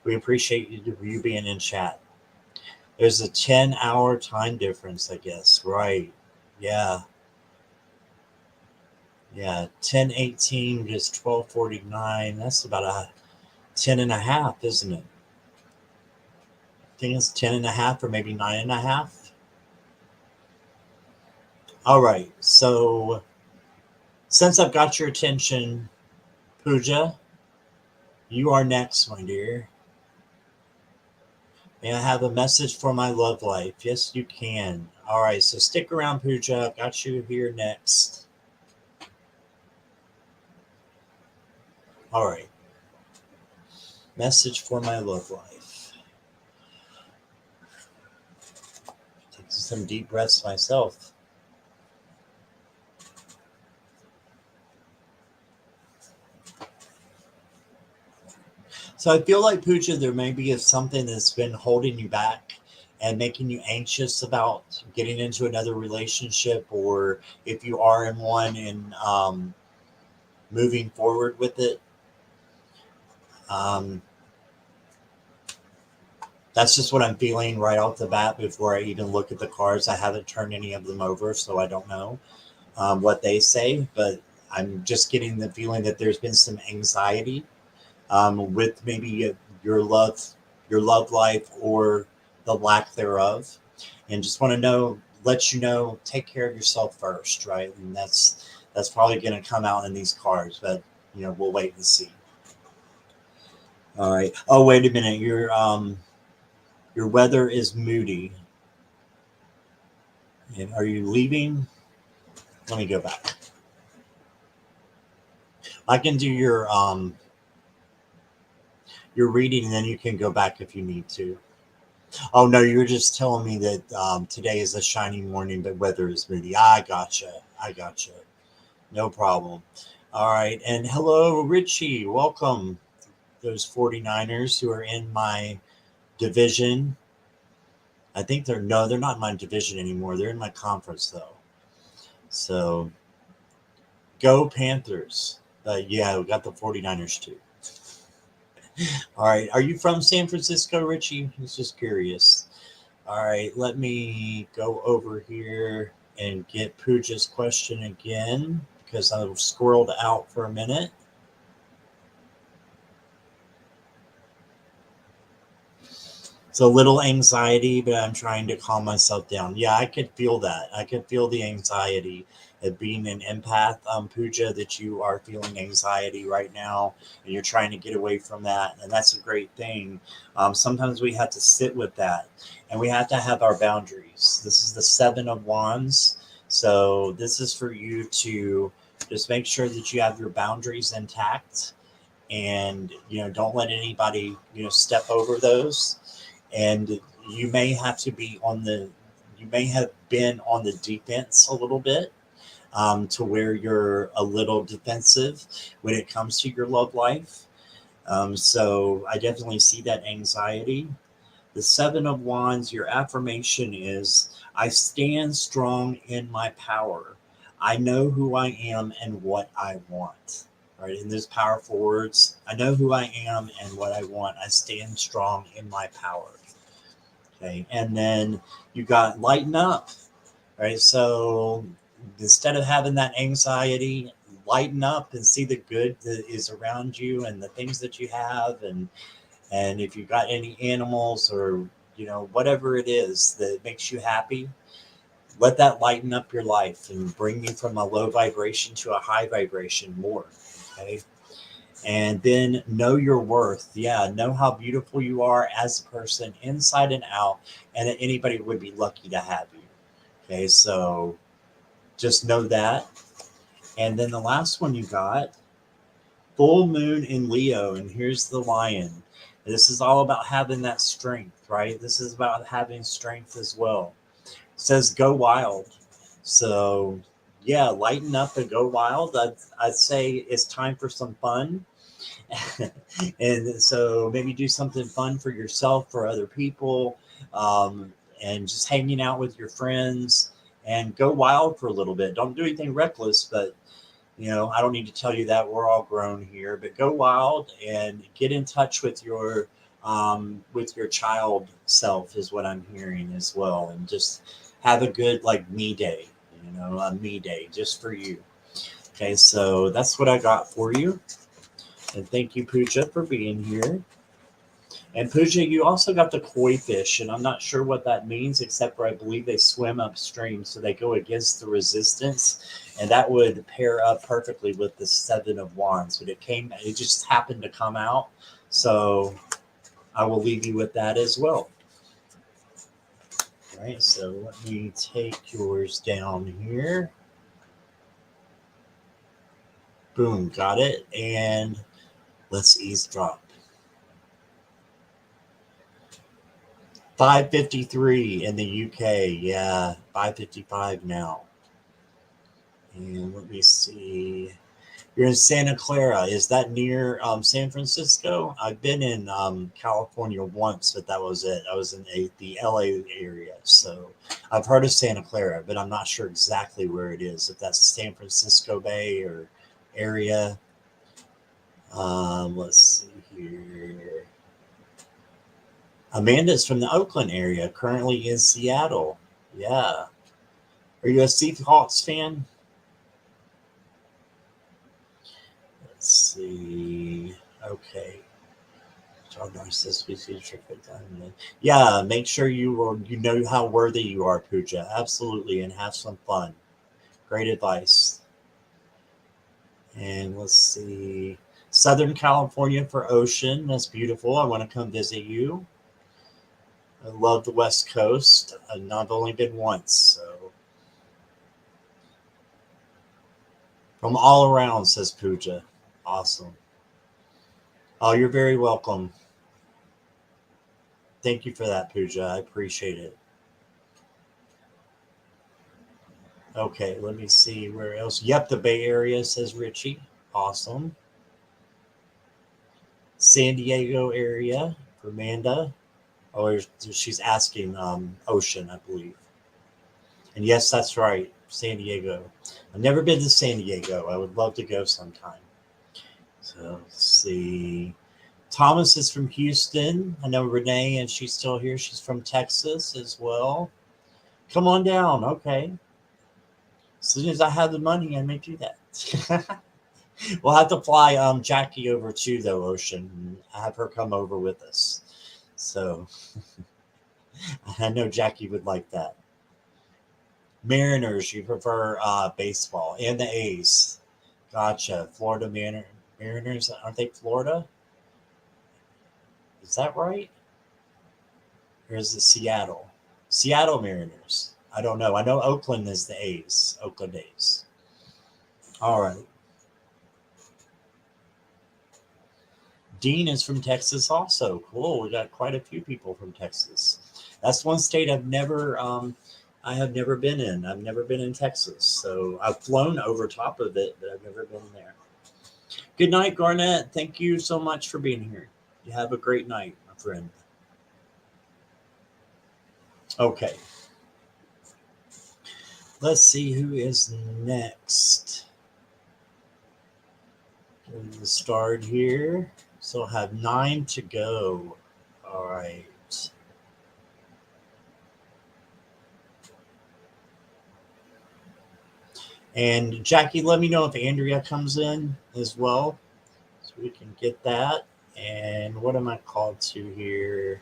We appreciate you being in chat. There's a 10-hour time difference, I guess. Right. Yeah. Yeah. 10:18 is 12:49. That's about a 10 and a half, isn't it? I think it's 10 and a half or maybe 9.5. All right. So since I've got your attention, Pooja, you are next, my dear. May I have a message for my love life? Yes, you can. All right. So stick around, Pooja. I've got you here next. All right. Message for my love life. Taking some deep breaths myself. So I feel like, Pooja, there may be something that's been holding you back and making you anxious about getting into another relationship, or if you are in one and moving forward with it. Um, that's just what I'm feeling right off the bat before I even look at the cards. I haven't turned any of them over, so I don't know. what they say, but I'm just getting the feeling that there's been some anxiety with maybe your love life, or the lack thereof, and just want to know, let you know, take care of yourself first, right? And that's probably going to come out in these cards, but we'll wait and see. All right. Oh, wait a minute. Your weather is moody. And are you leaving? Let me go back. I can do your reading, and then you can go back if you need to. Oh no, you were just telling me that today is a shiny morning, but weather is moody. I gotcha. I gotcha. No problem. All right. And hello, Richie. Welcome. Those 49ers who are in my division. I think they're not in my division anymore. They're in my conference though. So go Panthers. Yeah, we got the 49ers too. All right. Are you from San Francisco, Richie? I was just curious. All right. Let me go over here and get Pooja's question again, because I was squirreled out for a minute. It's a little anxiety, but I'm trying to calm myself down. Yeah, I could feel that. I could feel the anxiety of being an empath, Pooja, that you are feeling anxiety right now, and you're trying to get away from that. And that's a great thing. Sometimes we have to sit with that, and we have to have our boundaries. This is the Seven of Wands. So this is for you to just make sure that you have your boundaries intact, and don't let anybody step over those. And you may have to be you may have been on the defense a little bit, to where you're a little defensive when it comes to your love life. So I definitely see that anxiety. The Seven of Wands, your affirmation is, I stand strong in my power. I know who I am and what I want. Right? In those powerful words, I know who I am and what I want. I stand strong in my power. Okay. And then you got lighten up. Right. So instead of having that anxiety, lighten up and see the good that is around you and the things that you have. And if you got any animals, or whatever it is that makes you happy, let that lighten up your life and bring you from a low vibration to a high vibration more. Okay. And then know your worth. Yeah, know how beautiful you are as a person, inside and out, and that anybody would be lucky to have you. Okay, so just know that. And then the last one you got, full moon in Leo, and here's the lion. This is all about having that strength, right? This is about having strength as well. It says go wild. So yeah, lighten up and go wild. I'd say it's time for some fun. And so maybe do something fun for yourself, for other people, and just hanging out with your friends, and go wild for a little bit. Don't do anything reckless, but I don't need to tell you that, we're all grown here. But go wild and get in touch with your child self, is what I'm hearing as well, and just have a good like me day, a me day just for you. Okay, so that's what I got for you. And thank you, Pooja, for being here. And Pooja, you also got the koi fish, and I'm not sure what that means, except for I believe they swim upstream, so they go against the resistance, and that would pair up perfectly with the Seven of Wands. But it just happened to come out, so I will leave you with that as well. All right, so let me take yours down here. Boom, got it, and let's eavesdrop. 5:53 in the UK. Yeah, 5:55 now. And let me see. You're in Santa Clara. Is that near San Francisco? I've been in California once, but that was it. I was in the LA area. So I've heard of Santa Clara, but I'm not sure exactly where it is. If that's San Francisco Bay or area. Let's see here. Amanda's from the Oakland area, currently in Seattle. Yeah. Are you a Seahawks fan? see. Okay. Our narcissist species. Yeah, make sure you know how worthy you are, Pooja. Absolutely, and have some fun. Great advice. And let's see. Southern California for ocean. That's beautiful. I want to come visit you. I love the West Coast. I've not only been once, so from all around, says Pooja. Awesome. Oh, you're very welcome. Thank you for that, Pooja. I appreciate it. Okay, let me see where else. Yep, the Bay Area, says Richie. Awesome. San Diego area for Amanda. Oh, she's asking Ocean, I believe. And yes, that's right, San Diego. I've never been to San Diego. I would love to go sometime. So let's see. Thomas is from Houston. I know Renee, and she's still here. She's from Texas as well. Come on down. Okay. As soon as I have the money, I may do that. We'll have to fly Jackie over too, though, Ocean. And have her come over with us. So I know Jackie would like that. Mariners, you prefer baseball and the A's. Gotcha. Mariners, aren't they Florida? Is that right? Or is it Seattle? Seattle Mariners. I don't know. I know Oakland is the A's. Oakland A's. All right. Dean is from Texas also. Cool. We got quite a few people from Texas. That's one state I have never been in. I've never been in Texas. So I've flown over top of it, but I've never been there. Good night, Garnett. Thank you so much for being here. You have a great night, my friend. Okay. Let's see who is next. Getting started here. So I'll have 9 to go. All right. And Jackie, let me know if Andrea comes in as well, so we can get that. And what am I called to here?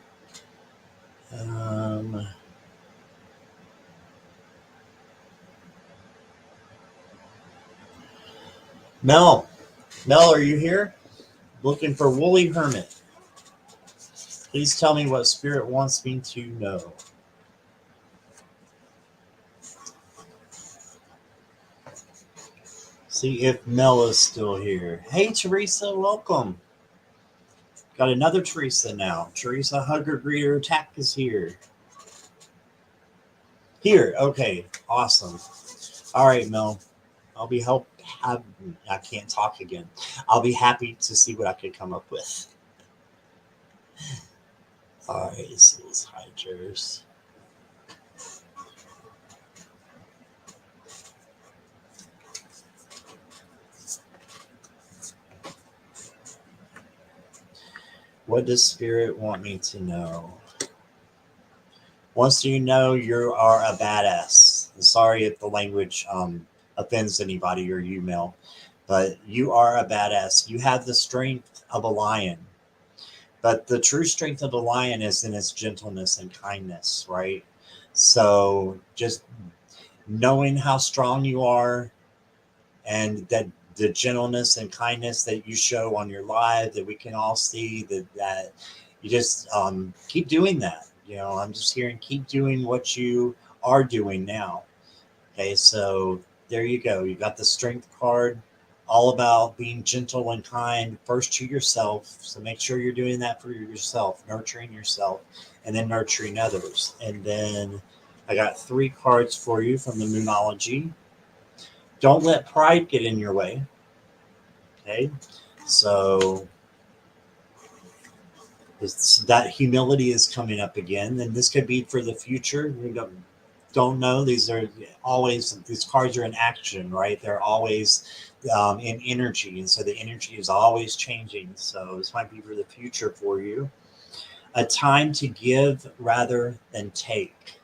Mel, are you here? Looking for Woolly Hermit. Please tell me what Spirit wants me to know. See if Mel is still here. Hey, Teresa, welcome. Got another Teresa now. Teresa Hugger Greeter Attack is here. Here, okay, awesome. All right, Mel. I'll be I can't talk again. I'll be happy to see what I can come up with. All right, so let's hide yours. What does Spirit want me to know? Wants you to know you are a badass. I'm sorry if the language offends anybody or you, Mel, but you are a badass. You have the strength of a lion. But the true strength of a lion is in its gentleness and kindness, right? So just knowing how strong you are and that the gentleness and kindness that you show on your live that we can all see that you just keep doing that. I'm just hearing keep doing what you are doing now. Okay, so there you go. You got the strength card, all about being gentle and kind first to yourself. So make sure you're doing that for yourself, nurturing yourself, and then nurturing others. And then I got 3 cards for you from the Moonology. Don't let pride get in your way. Okay, so that humility is coming up again, and this could be for the future. We don't know. These cards are in action, right? They're always in energy, and so the energy is always changing. So this might be for the future for you. A time to give rather than take.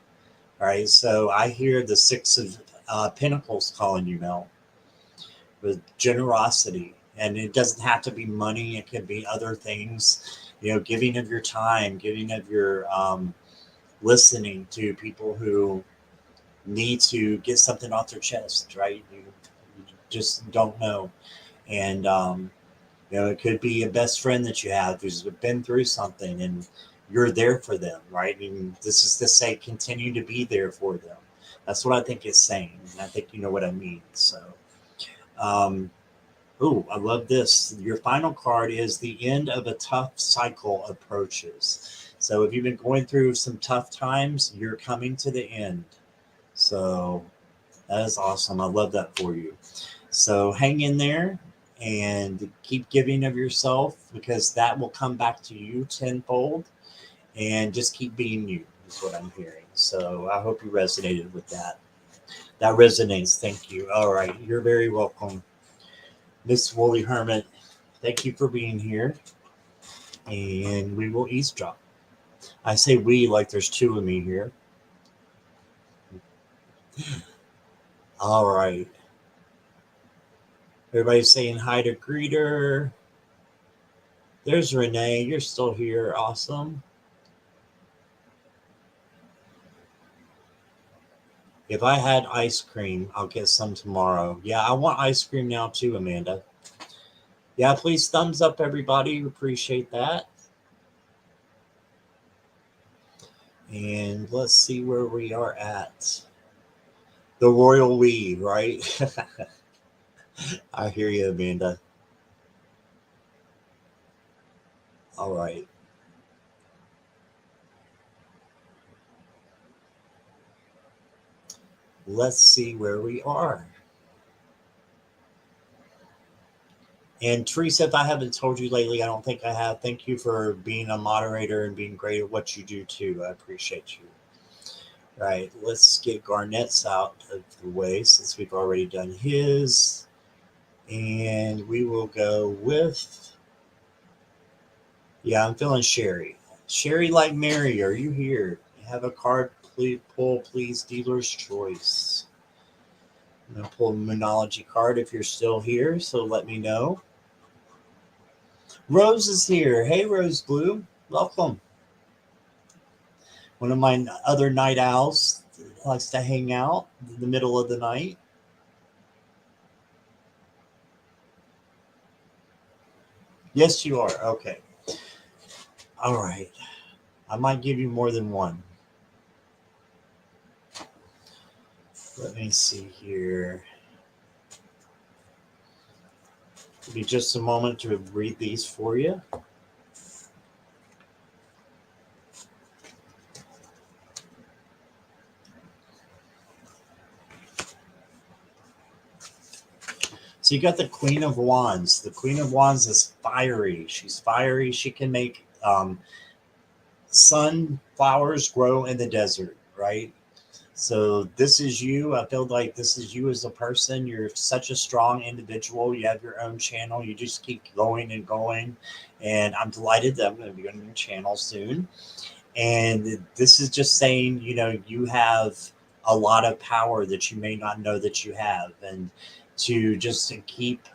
All right, so I hear the 6 of Pentacles calling you, Mel, with generosity. And it doesn't have to be money. It can be other things, giving of your time, giving of your listening to people who need to get something off their chest, right? You just don't know. And, it could be a best friend that you have who's been through something and you're there for them, right? And this is to say, continue to be there for them. That's what I think it's saying. And I think you know what I mean. So, um, oh, I love this. Your final card is the end of a tough cycle approaches. So if you've been going through some tough times, you're coming to the end. So that is awesome. I love that for you. So hang in there and keep giving of yourself because that will come back to you tenfold. And just keep being you is what I'm hearing. So I hope you resonated with that. That resonates. Thank you. All right. You're very welcome. Miss Woolly Hermit, thank you for being here. And we will eavesdrop. I say we like there's two of me here. All right. Everybody's saying hi to Greeter. There's Renee. You're still here. Awesome. If I had ice cream, I'll get some tomorrow. Yeah, I want ice cream now too, Amanda. Yeah, please thumbs up, everybody. Appreciate that. And let's see where we are at. The royal we, right? I hear you, Amanda. All right. Let's see where we are. And Teresa, if I haven't told you lately, I don't think I have. Thank you for being a moderator and being great at what you do too. I appreciate you. All right, let's get Garnett's out of the way since we've already done his. And we will go with, yeah, I'm feeling Sherry. Sherry like Mary, are you here? You have a card, please pull, please, dealer's choice. I'm going to pull a Moonology card if you're still here, so let me know. Rose is here. Hey, Rose Blue. Welcome. One of my other night owls likes to hang out in the middle of the night. Yes, you are. Okay. All right. I might give you more than one. Let me see here. Give me just a moment to read these for you. So you got the Queen of Wands. The Queen of Wands is fiery. She's fiery. She can make sunflowers grow in the desert, right? So this is you. I feel like this is you as a person. You're such a strong individual. You have your own channel. You just keep going and going. And I'm delighted that I'm going to be on your channel soon. And this is just saying, you have a lot of power that you may not know that you have. And to just keep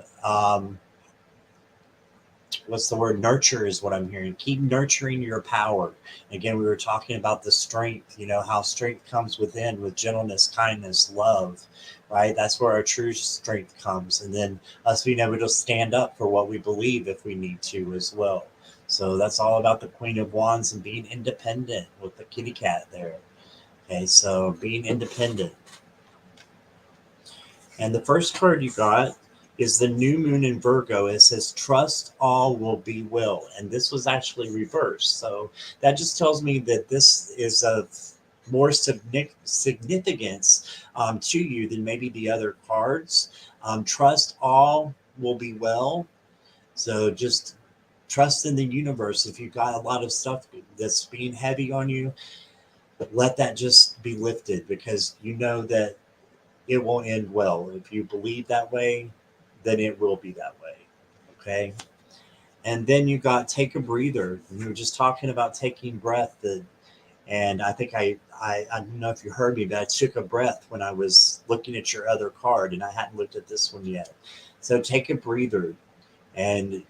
what's the word, nurture is what I'm hearing. Keep nurturing your power. Again, we were talking about the strength, how strength comes within with gentleness, kindness, love, right? That's where our true strength comes. And then us being able to stand up for what we believe if we need to as well. So that's all about the Queen of Wands and being independent with the kitty cat there. Okay, so being independent. And the first card you got is the new moon in Virgo. It says, trust all will be well. And this was actually reversed. So that just tells me that this is of more significance to you than maybe the other cards. Trust all will be well. So just trust in the universe. If you've got a lot of stuff that's being heavy on you, let that just be lifted because you know that it won't end well. If you believe that way, then it will be that way. Okay. And then you got take a breather. We were just talking about taking breath. And I think I don't know if you heard me, but I took a breath when I was looking at your other card and I hadn't looked at this one yet. So take a breather. And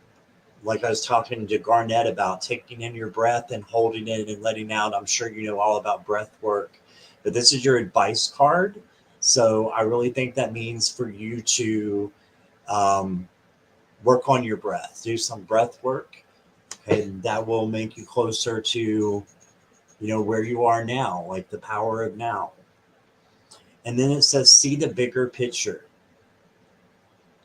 like I was talking to Garnett about taking in your breath and holding it and letting out, I'm sure you know all about breath work, but this is your advice card. So I really think that means for you to um, work on your breath, do some breath work, and that will make you closer to, where you are now, like the power of now. And then it says, see the bigger picture.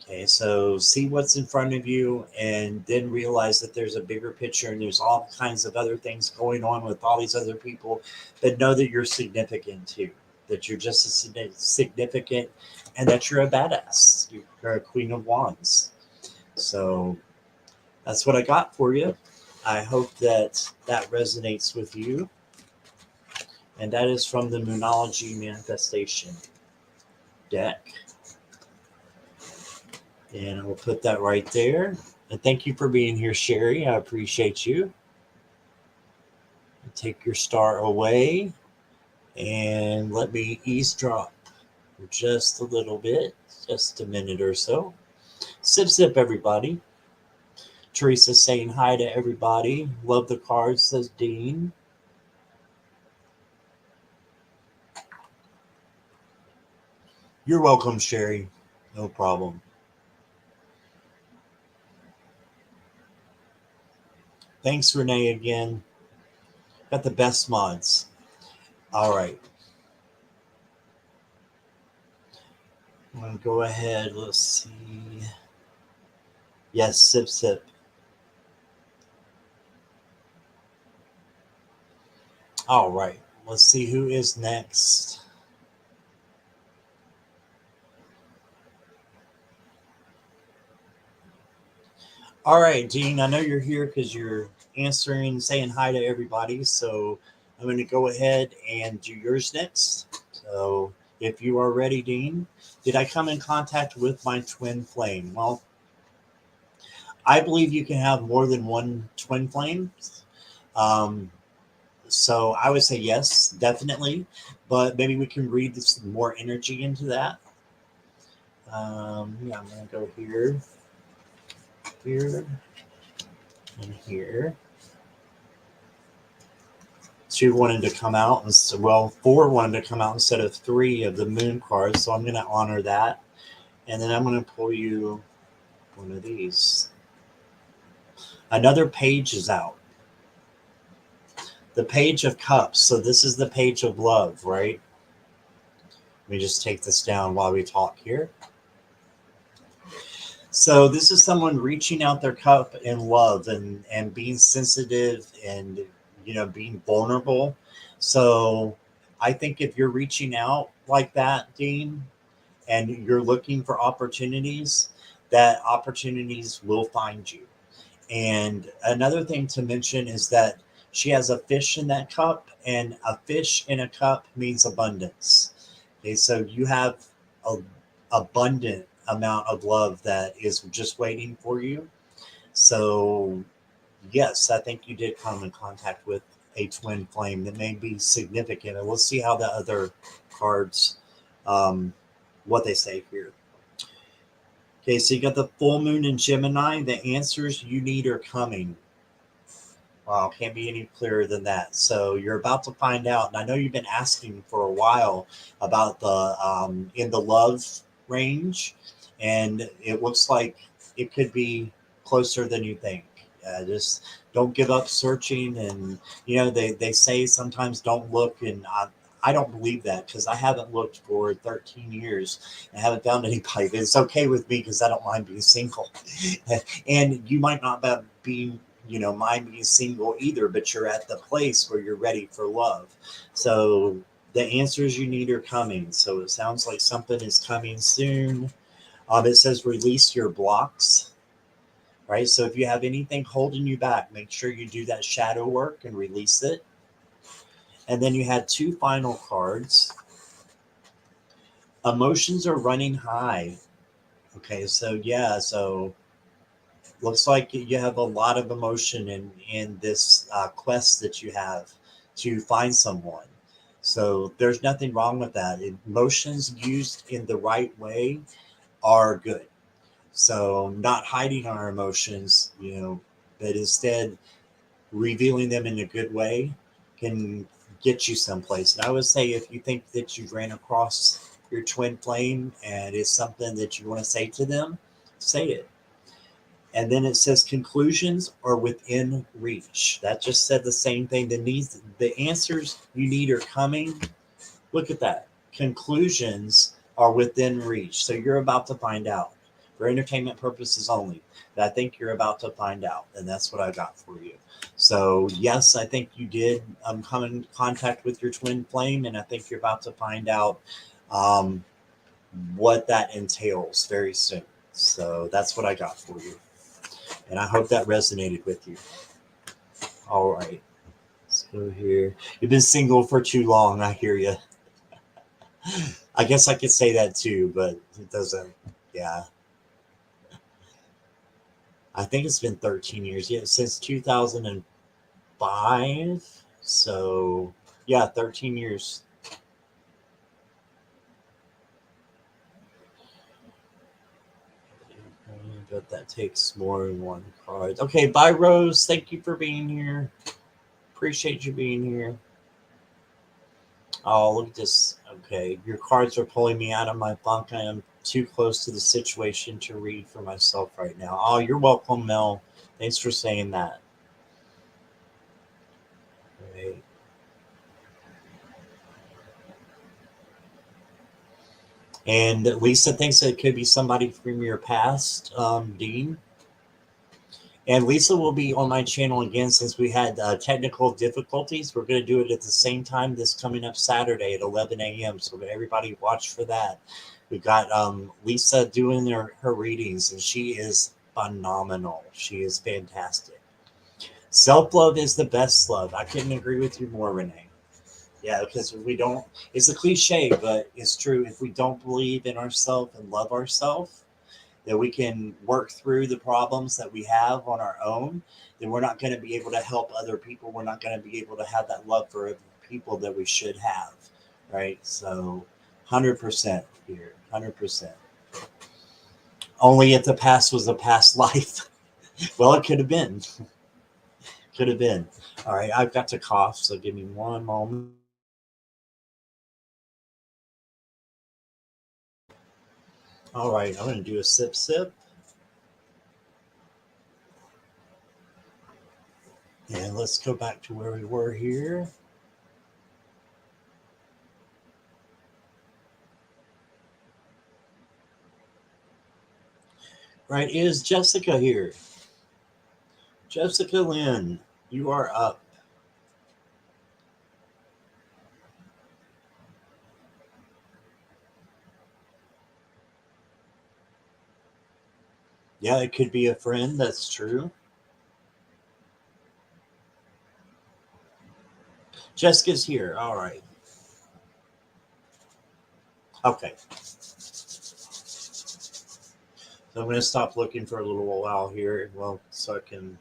Okay, so see what's in front of you and then realize that there's a bigger picture and there's all kinds of other things going on with all these other people, but know that you're significant too, that you're just as significant and that you're a badass. You're a queen of wands. So that's what I got for you. I hope that that resonates with you. And that is from the Moonology Manifestation deck. And I will put that right there. And thank you for being here, Sherry. I appreciate you. Take your star away and let me eavesdrop for just a little bit, just a minute or so. Sip, sip, everybody. Teresa saying hi to everybody. Love the cards, says Dean. You're welcome, Sherry. No problem. Thanks, Renee, again. Got the best mods. All right. I'm going to go ahead. Let's see. Yes, sip, sip. All right. Let's see who is next. All right, Dean, I know you're here because you're answering, saying hi to everybody. So I'm going to go ahead and do yours next. So if you are ready, Dean, did I come in contact with my twin flame? Well, I believe you can have more than one twin flame. Um, so I would say yes, definitely. But maybe we can read this more energy into that. Yeah, I'm going to go here, here, and here. Two wanted to come out, and so, well, four wanted to come out instead of three of the moon cards. So I'm going to honor that, and then I'm going to pull you one of these. Another page is out. The Page of Cups. So this is the Page of Love, right? Let me just take this down while we talk here. So this is someone reaching out their cup in love and being sensitive and being vulnerable. So I think if you're reaching out like that, Dean, and you're looking for opportunities, that opportunities will find you. And another thing to mention is that she has a fish in that cup, and a fish in a cup means abundance. Okay, so you have a abundant amount of love that is just waiting for you. So yes, I think you did come in contact with a twin flame that may be significant, and we'll see how the other cards, what they say here. Okay, so you got the full moon in Gemini. The answers you need are coming. Wow, can't be any clearer than that. So you're about to find out, and I know you've been asking for a while about the in the love range, and it looks like it could be closer than you think. Just don't give up searching, and they say sometimes don't look, and I don't believe that because I haven't looked for 13 years and haven't found anybody. It's okay with me because I don't mind being single, and you might not be mind being single either, but you're at the place where you're ready for love. So the answers you need are coming. So it sounds like something is coming soon. It says release your blocks, right? So if you have anything holding you back, make sure you do that shadow work and release it. And then you had two final cards. Emotions are running high. Okay, so yeah, so looks like you have a lot of emotion in this quest that you have to find someone. So there's nothing wrong with that. Emotions used in the right way are good. So not hiding our emotions, but instead revealing them in a good way can get you someplace. And I would say if you think that you ran across your twin flame and it's something that you want to say to them, say it. And then it says conclusions are within reach. That just said the same thing. The answers you need are coming. Look at that. Conclusions are within reach. So you're about to find out. For entertainment purposes only. But I think you're about to find out. And that's what I got for you. So, yes, I think you did come in contact with your twin flame. And I think you're about to find out um, what that entails very soon. So, that's what I got for you. And I hope that resonated with you. All right. Let's go here. You've been single for too long. I hear you. I guess I could say that too, but it doesn't. Yeah. I think it's been 13 years. Yeah, since 2005. So, yeah, 13 years. But that takes more than one card. Okay, bye, Rose. Thank you for being here. Appreciate you being here. Oh, look at this. Okay, your cards are pulling me out of my funk. I am too close to the situation to read for myself right now. Oh, you're welcome, Mel. Thanks for saying that. Right. And Lisa thinks it could be somebody from your past, Dean. And Lisa will be on my channel again since we had technical difficulties. We're going to do it at the same time this coming up Saturday at 11 a.m. So everybody watch for that. We've got Lisa doing her readings, and she is phenomenal. She is fantastic. Self-love is the best love. I couldn't agree with you more, Renee. Yeah, because if we don't, it's a cliche, but it's true. If we don't believe in ourselves and love ourselves, that we can work through the problems that we have on our own, then we're not going to be able to help other people. We're not going to be able to have that love for people that we should have. Right. So 100% here, 100%. Only if the past was a past life. Well, it could have been. Could have been. All right. I've got to cough. So give me one moment. All right. I'm going to do a sip, sip. And let's go back to where we were here. Right, is Jessica here? Jessica Lynn, you are up. Yeah, it could be a friend. That's true. Jessica's here. All right. Okay. So I'm going to stop looking for a little while here. Well, so I can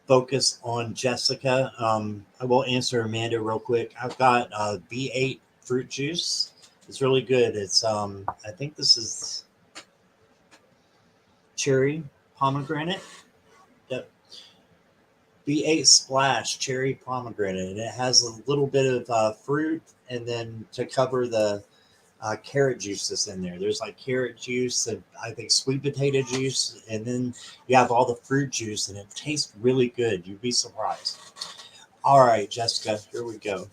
focus on Jessica. I will answer Amanda real quick. I've got B8 fruit juice. It's really good. It's I think this is cherry pomegranate. Yep. B8 Splash Cherry Pomegranate, and it has a little bit of fruit, and then to cover the carrot juice that's in there. There's like carrot juice, and I think sweet potato juice, and then you have all the fruit juice, and it tastes really good. You'd be surprised. All right, Jessica, here we go.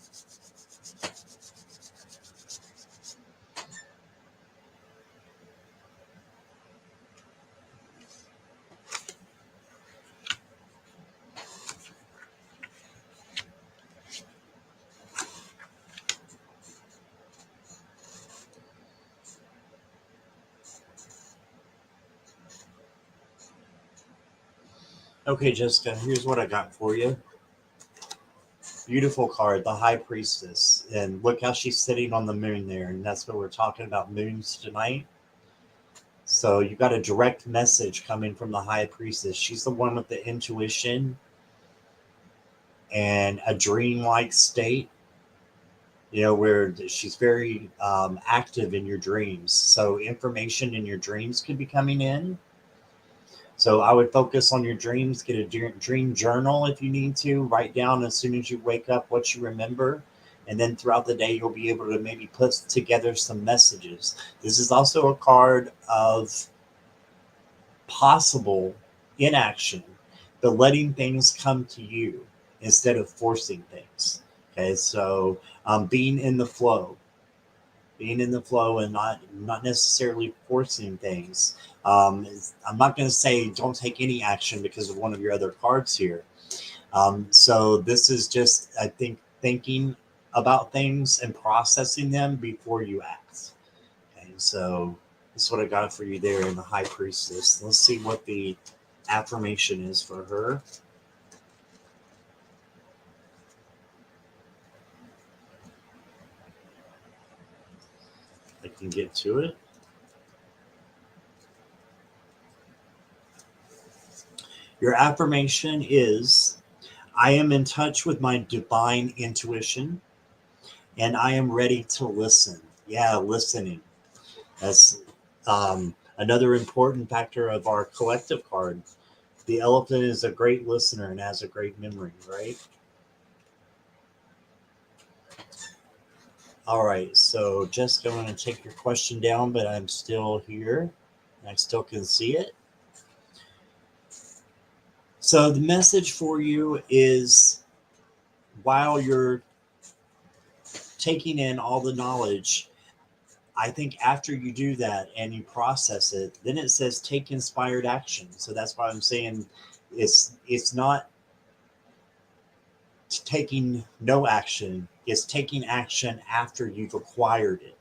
Okay, Jessica, here's what I got for you. Beautiful card, the High Priestess. And look how she's sitting on the moon there. And that's what we're talking about moons tonight. So you got a direct message coming from the High Priestess. She's the one with the intuition and a dreamlike state. where she's very active in your dreams. So information in your dreams could be coming in. So I would focus on your dreams, get a dream journal if you need to, write down as soon as you wake up what you remember. And then throughout the day, you'll be able to maybe put together some messages. This is also a card of possible inaction, but letting things come to you instead of forcing things. Okay, so being in the flow, and not necessarily forcing things. I'm not going to say don't take any action because of one of your other cards here. So this is just, I think, thinking about things and processing them before you act. Okay, so this is what I got for you there in the High Priestess. Let's see what the affirmation is for her. I can get to it. Your affirmation is, I am in touch with my divine intuition and I am ready to listen. Yeah, listening. That's another important factor of our collective card. The elephant is a great listener and has a great memory, right? All right, so Jessica, I'm going to take your question down, but I'm still here. I still can see it. So the message for you is, while you're taking in all the knowledge, I think after you do that and you process it, then it says take inspired action. So that's why I'm saying it's not taking no action, it's taking action after you've acquired it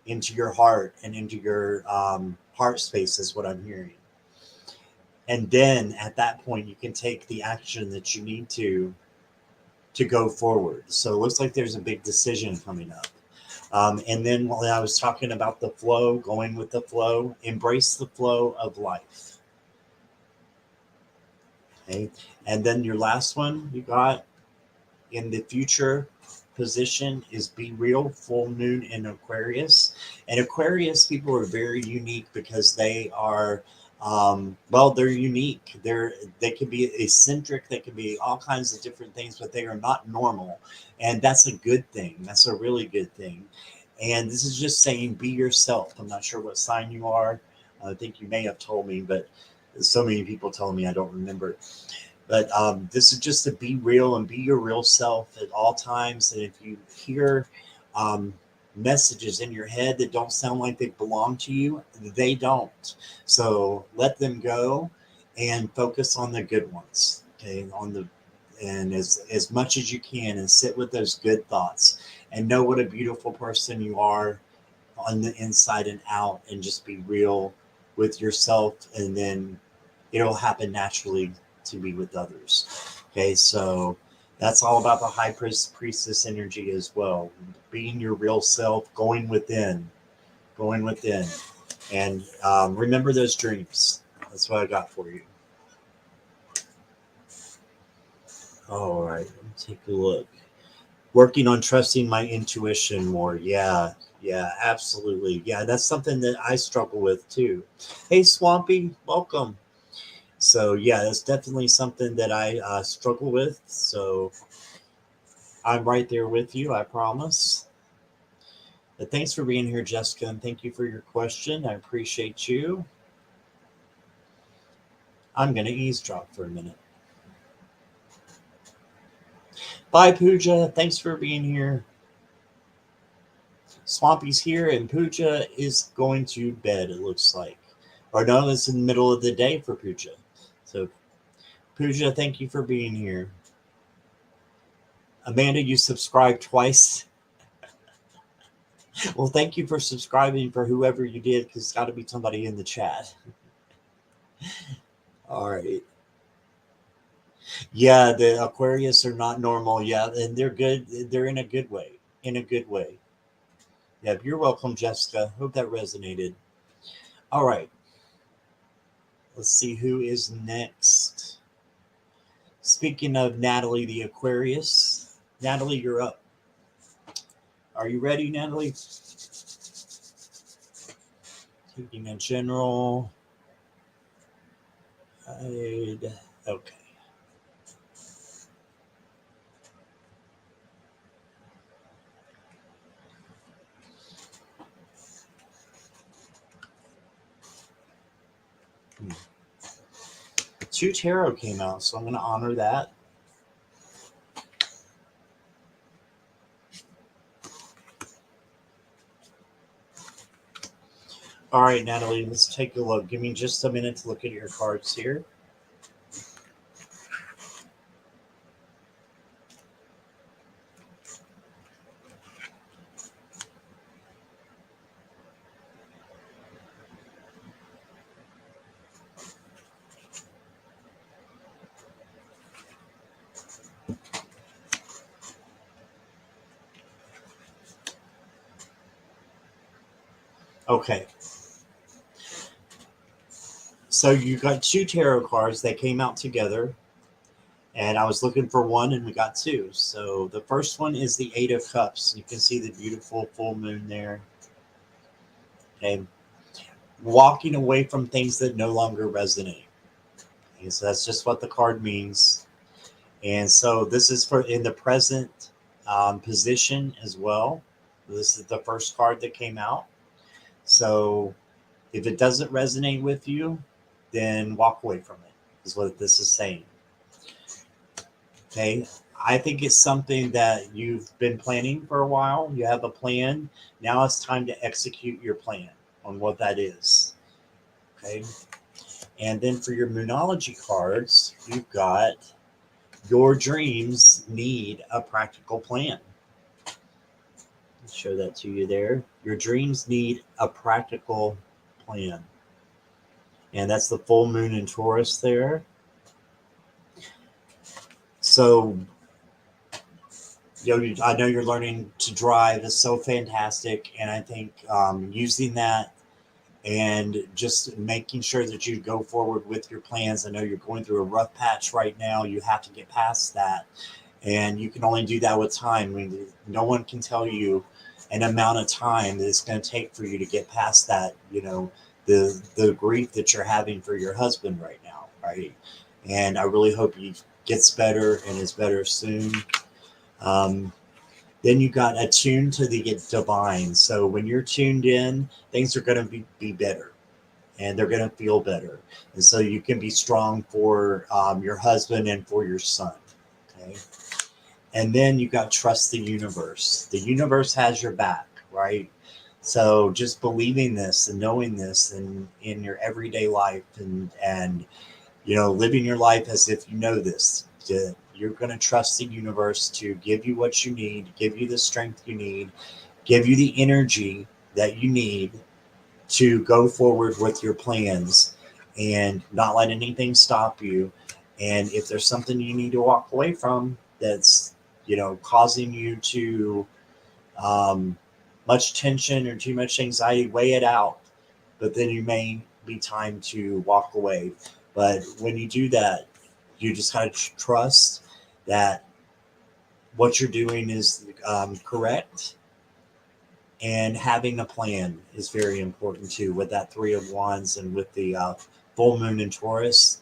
into your heart and into your heart space, is what I'm hearing. And then at that point, you can take the action that you need to go forward. So it looks like there's a big decision coming up. And then while I was talking about the flow, going with the flow, embrace the flow of life. Okay. And then your last one you got in the future position is be real, full moon in Aquarius. And Aquarius people are very unique because they are, well, they're unique. They can be eccentric, they can be all kinds of different things, but they are not normal. And that's a good thing. That's a really good thing. And this is just saying be yourself. I'm not sure what sign you are. I think you may have told me, but so many people telling me I don't remember. But this is just to be real and be your real self at all times. And if you hear um, messages in your head that don't sound like they belong to you, they don't. So let them go and focus on the good ones. Okay, and as much as you can, and sit with those good thoughts and know what a beautiful person you are on the inside and out, and just be real with yourself, and then it'll happen naturally to be with others. Okay, so that's all about the high priestess energy as well. Being your real self, going within, and remember those dreams. That's what I got for you. All right, let me take a look. Working on trusting my intuition more. Yeah, yeah, absolutely. Yeah, that's something that I struggle with too. Hey, Swampy, welcome. So yeah, that's definitely something that I struggle with. So I'm right there with you, I promise. But thanks for being here, Jessica, and thank you for your question. I appreciate you. I'm going to eavesdrop for a minute. Bye, Pooja. Thanks for being here. Swampy's here, and Pooja is going to bed, it looks like. Or no, it's in the middle of the day for Pooja. So, Pooja, thank you for being here. Amanda, you subscribed twice. Well, thank you for subscribing for whoever you did, because it's got to be somebody in the chat. All right. Yeah, the Aquarius are not normal. Yeah, and they're good. They're in a good way. In a good way. Yeah, you're welcome, Jessica. Hope that resonated. All right. Let's see who is next. Speaking of Natalie the Aquarius, Natalie, you're up. Are you ready, Natalie? Taking a general. Okay. Two tarot came out, so I'm going to honor that. All right, Natalie, let's take a look. Give me just a minute to look at your cards here. Okay. So you got two tarot cards that came out together, and I was looking for one, and we got two. So the first one is the Eight of Cups. You can see the beautiful full moon there. Okay. Walking away from things that no longer resonate. Okay, so that's just what the card means. And so this is for in the present position as well. This is the first card that came out. So if it doesn't resonate with you, then walk away from it, is what this is saying. Okay. I think it's something that you've been planning for a while. You have a plan. Now it's time to execute your plan on what that is. Okay. And then for your Moonology cards, you've got your dreams need a practical plan. Show that to you there. Your dreams need a practical plan. And that's the full moon in Taurus there. So, I know you're learning to drive is so fantastic. And I think using that and just making sure that you go forward with your plans. I know you're going through a rough patch right now. You have to get past that. And you can only do that with time. I mean, no one can tell you an amount of time that it's going to take for you to get past that, the grief that you're having for your husband right now, right? And I really hope he gets better and is better soon. Then you got attuned to the divine. So when you're tuned in, things are going to be better and they're going to feel better. And so you can be strong for your husband and for your son. Okay. And then you got trust the universe. The universe has your back, right? So just believing this and knowing this and in your everyday life and living your life as if you know this. You're going to trust the universe to give you what you need, give you the strength you need, give you the energy that you need to go forward with your plans and not let anything stop you. And if there's something you need to walk away from that's, causing you to much tension or too much anxiety, weigh it out. But then you may be time to walk away. But when you do that, you just got to trust that what you're doing is correct. And having a plan is very important too. With that Three of Wands and with the full moon in Taurus,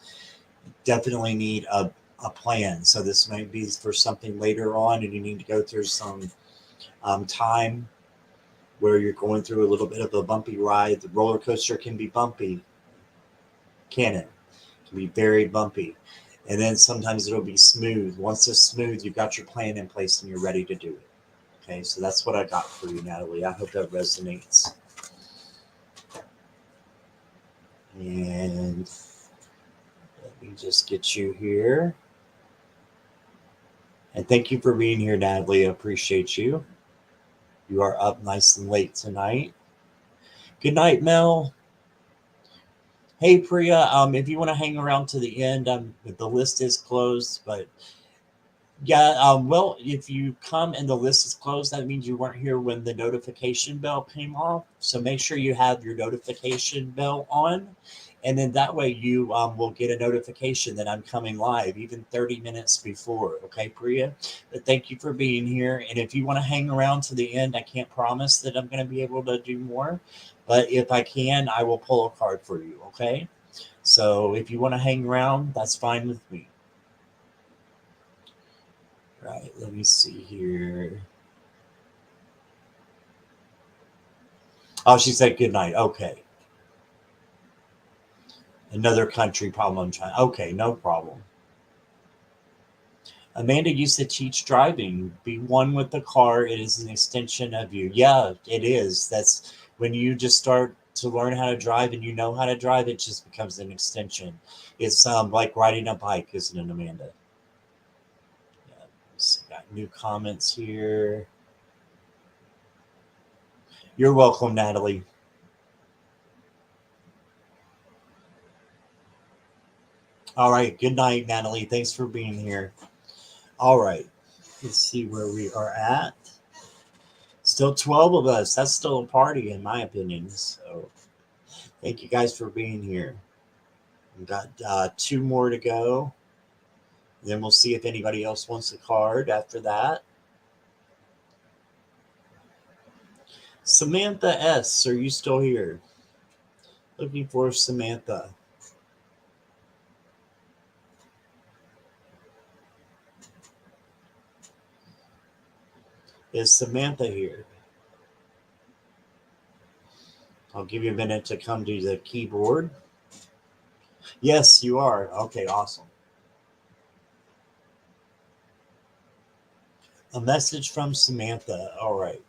definitely need a plan. So this might be for something later on, and you need to go through some time where you're going through a little bit of a bumpy ride. The roller coaster can be bumpy, can it? It can be very bumpy. And then sometimes it'll be smooth. Once it's smooth, you've got your plan in place and you're ready to do it. Okay, so that's what I got for you, Natalie. I hope that resonates. And let me just get you here. And thank you for being here, Natalie. I appreciate you. You are up nice and late tonight. Good night, Mel. Hey, Priya. If you want to hang around to the end, the list is closed. But yeah, well, if you come and the list is closed, that means you weren't here when the notification bell came off. So make sure you have your notification bell on. And then that way you will get a notification that I'm coming live even 30 minutes before. Okay, Priya? But thank you for being here. And if you want to hang around to the end, I can't promise that I'm going to be able to do more. But if I can, I will pull a card for you. Okay? So if you want to hang around, that's fine with me. Right, let me see here. Oh, she said good night. Okay. Another country problem. Okay, no problem. Amanda used to teach driving. Be one with the car. It is an extension of you. Yeah, it is. That's when you just start to learn how to drive and you know how to drive, it just becomes an extension. It's like riding a bike, isn't it, Amanda? Yeah. So got new comments here. You're welcome, Natalie. All right. Good night, Natalie. Thanks for being here. All right. Let's see where we are at. Still 12 of us. That's still a party, in my opinion. So thank you guys for being here. We've got two more to go. Then we'll see if anybody else wants a card after that. Samantha S., are you still here? Looking for Samantha. Is Samantha here? I'll give you a minute to come to the keyboard. Yes, you are. Okay, awesome. A message from Samantha. All right.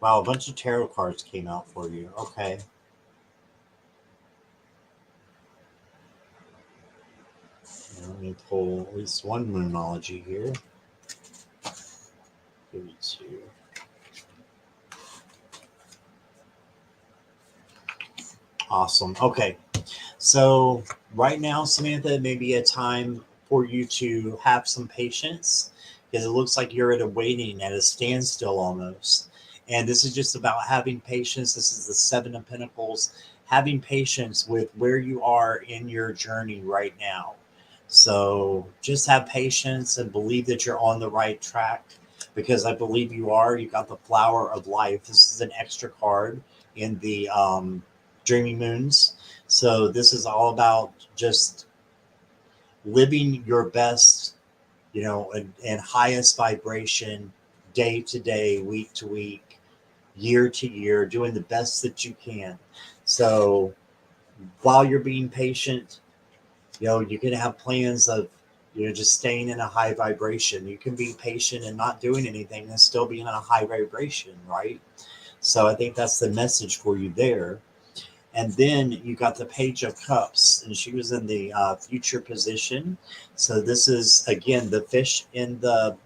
Wow, a bunch of tarot cards came out for you. Okay. Let me pull at least one Moonology here. Give me two. Awesome. Okay. So, right now, Samantha, may be a time for you to have some patience because it looks like you're at a standstill almost. And this is just about having patience. This is the Seven of Pentacles, having patience with where you are in your journey right now. So, just have patience and believe that you're on the right track because I believe you are. You got the Flower of Life. This is an extra card in the Dreaming Moons. So this is all about just living your best, and highest vibration day to day, week to week, year to year, doing the best that you can. So while you're being patient, you can have plans of, just staying in a high vibration. You can be patient and not doing anything and still being in a high vibration, right? So I think that's the message for you there. And then you got the Page of Cups, and she was in the future position. So this is, again, the fish in the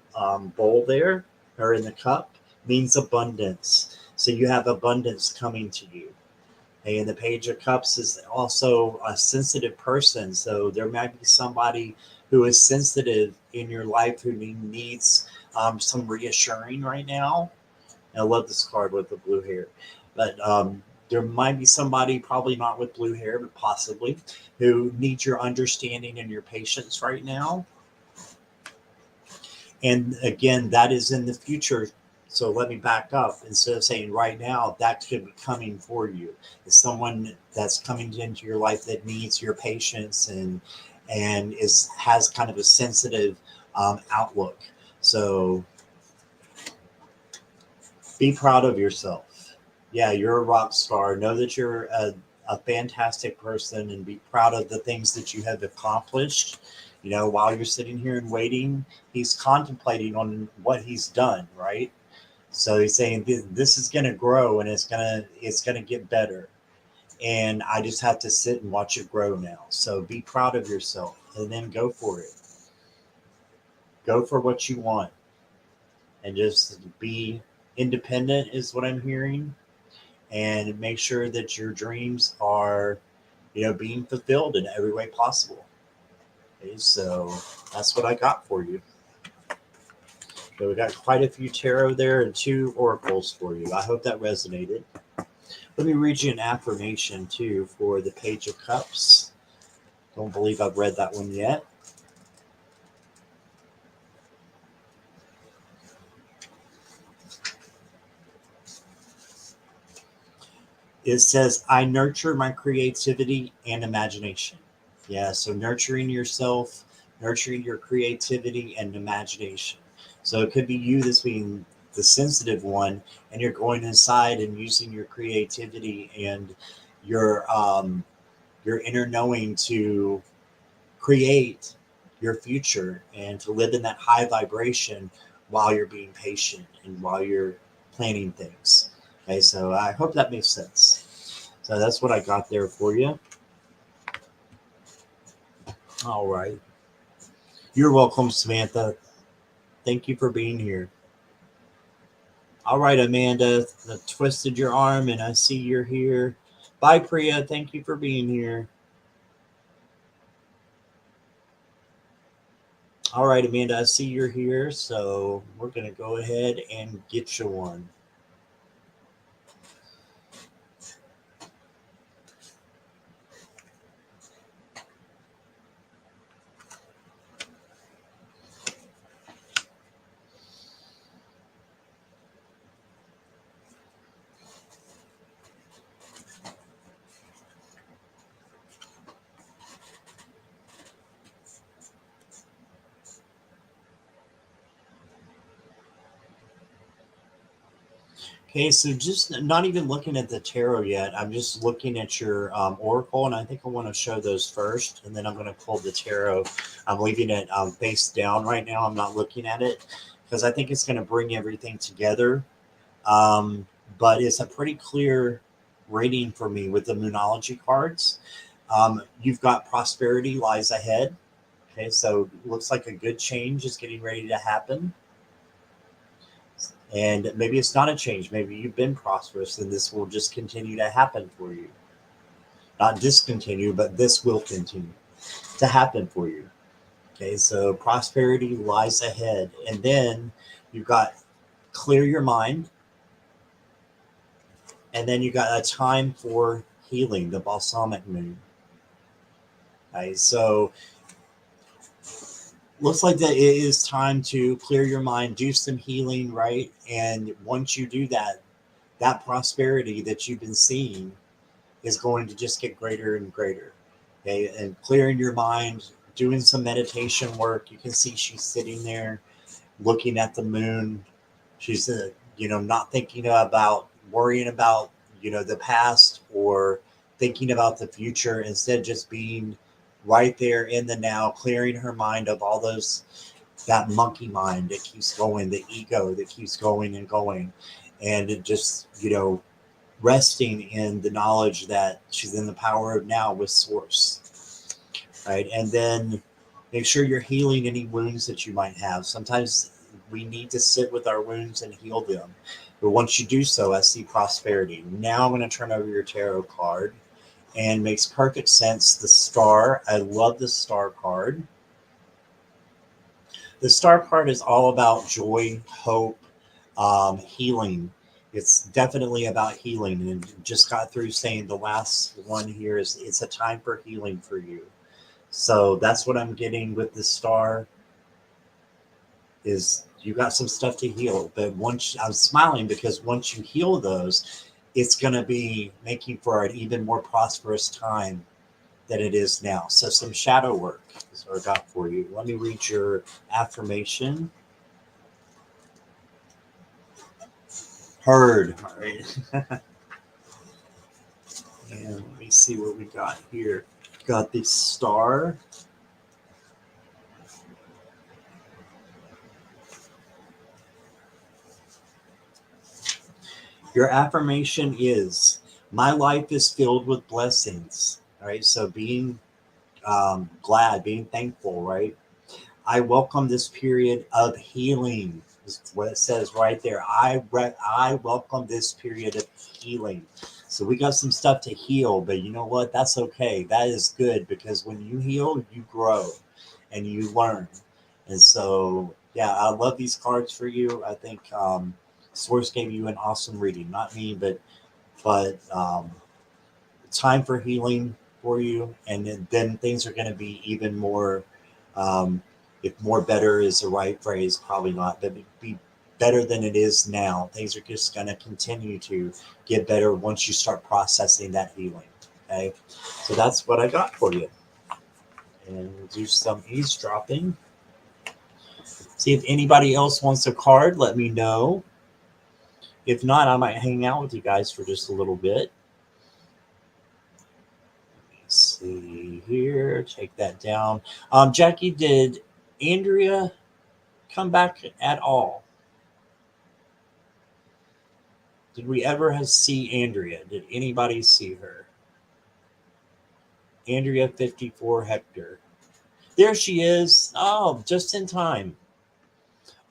bowl there, or in the cup, means abundance. So you have abundance coming to you. And the Page of Cups is also a sensitive person. So there might be somebody who is sensitive in your life who needs some reassuring right now. I love this card with the blue hair. But there might be somebody, probably not with blue hair, but possibly, who needs your understanding and your patience right now. And again, that is in the future. So let me back up. Instead of saying right now, that could be coming for you. It's someone that's coming into your life that needs your patience and has kind of a sensitive outlook. So be proud of yourself. Yeah, you're a rock star. Know that you're a fantastic person and be proud of the things that you have accomplished. While you're sitting here and waiting, he's contemplating on what he's done, right? So he's saying this is going to grow, and it's going to get better. And I just have to sit and watch it grow now. So be proud of yourself and then go for it. Go for what you want and just be independent, is what I'm hearing. And make sure that your dreams are, being fulfilled in every way possible. Okay, so that's what I got for you. So we got quite a few tarot there and 2 oracles for you. I hope that resonated. Let me read you an affirmation too for the Page of Cups. Don't believe I've read that one yet. It says, I nurture my creativity and imagination. Yeah, so nurturing yourself, nurturing your creativity and imagination. So it could be you that's being the sensitive one, and you're going inside and using your creativity and your inner knowing to create your future and to live in that high vibration while you're being patient and while you're planning things. Okay, so I hope that makes sense. So that's what I got there for you. All right. You're welcome, Samantha. Thank you for being here. All right, Amanda, I twisted your arm and I see you're here. Bye, Priya. Thank you for being here. All right, Amanda, I see you're here. So we're going to go ahead and get you one. Okay, so just not even looking at the tarot yet. I'm just looking at your oracle, and I think I want to show those first, and then I'm going to pull the tarot. I'm leaving it face down right now. I'm not looking at it because I think it's going to bring everything together. Um, but it's a pretty clear reading for me with the Moonology cards. You've got prosperity lies ahead. Okay, so looks like a good change is getting ready to happen. And maybe it's not a change. Maybe you've been prosperous and this will just continue to happen for you. Not discontinue, but this will continue to happen for you. Okay, so prosperity lies ahead. And then you've got clear your mind. And then you got a time for healing, the balsamic moon. Okay, so looks like that it is time to clear your mind, do some healing, right? And once you do that, that prosperity that you've been seeing is going to just get greater and greater. Okay, and clearing your mind, doing some meditation work. You can see she's sitting there looking at the moon. She's, not thinking about worrying about, the past or thinking about the future. Instead, just being right there in the now, clearing her mind of all those, that monkey mind that keeps going, the ego that keeps going and going. And it just, resting in the knowledge that she's in the power of now with source, right? And then make sure you're healing any wounds that you might have. Sometimes we need to sit with our wounds and heal them, but once you do so, I see prosperity. Now I'm going to turn over your tarot card, and makes perfect sense. The star, I love the star card. The star card is all about joy, hope, healing. It's definitely about healing, and just got through saying the last one here is it's a time for healing for you. So that's what I'm getting with the star. Is you got some stuff to heal, but once I'm smiling because once you heal those, it's going to be making for an even more prosperous time than it is now. So some shadow work is what I got for you. Let me read your affirmation. Heard. All right. And let me see what we got here. Got the star. Your affirmation is, my life is filled with blessings. All right. So being glad, being thankful, right? I welcome this period of healing. Is what it says right there. I welcome this period of healing. So we got some stuff to heal, but you know what? That's okay. That is good, because when you heal, you grow and you learn. And so, yeah, I love these cards for you. I think Source gave you an awesome reading. Not me, but time for healing for you, and then things are going to be even more. Um, if more better is the right phrase, probably not, but be better than it is now. Things are just going to continue to get better once you start processing that healing. Okay, so that's what I got for you, and we'll do some eavesdropping. See if anybody else wants a card. Let me know. If not, I might hang out with you guys for just a little bit. See here, take that down. Jackie, did Andrea come back at all? Did we ever see Andrea? Did anybody see her? Andrea 54 Hector. There she is. Oh, just in time.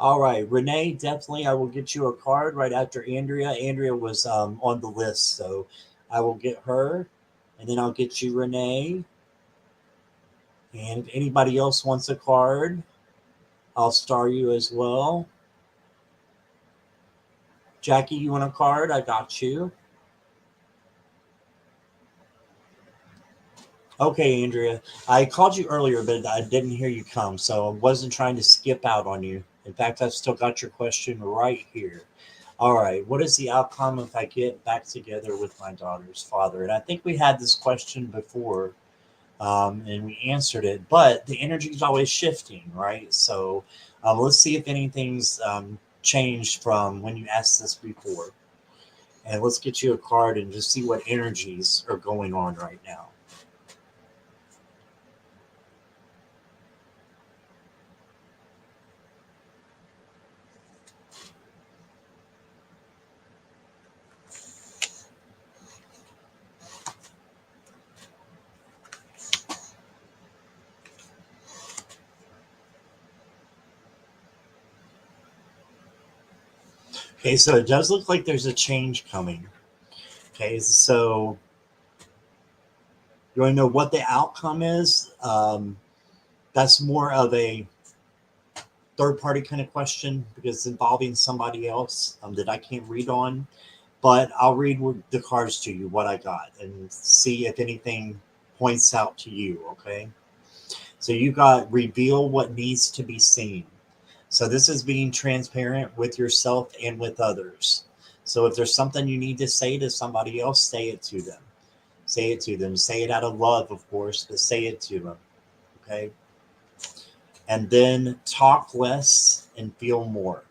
All right, Renee, definitely I will get you a card right after Andrea. Andrea was on the list, so I will get her, and then I'll get you Renee. And if anybody else wants a card, I'll star you as well. Jackie, you want a card? I got you. Okay, Andrea. I called you earlier, but I didn't hear you come, so I wasn't trying to skip out on you. In fact, I've still got your question right here. All right. What is the outcome if I get back together with my daughter's father? And I think we had this question before, and we answered it, but the energy is always shifting, right? So let's see if anything's changed from when you asked this before. And let's get you a card and just see what energies are going on right now. Okay, so it does look like there's a change coming. Okay, so you want to know what the outcome is? That's more of a third party kind of question because it's involving somebody else that I can't read on. But I'll read the cards to you, what I got, and see if anything points out to you. Okay, so you got reveal what needs to be seen. So this is being transparent with yourself and with others. So if there's something you need to say to somebody else, say it to them. Say it to them. Say it out of love, of course, but say it to them. Okay. And then talk less and feel more.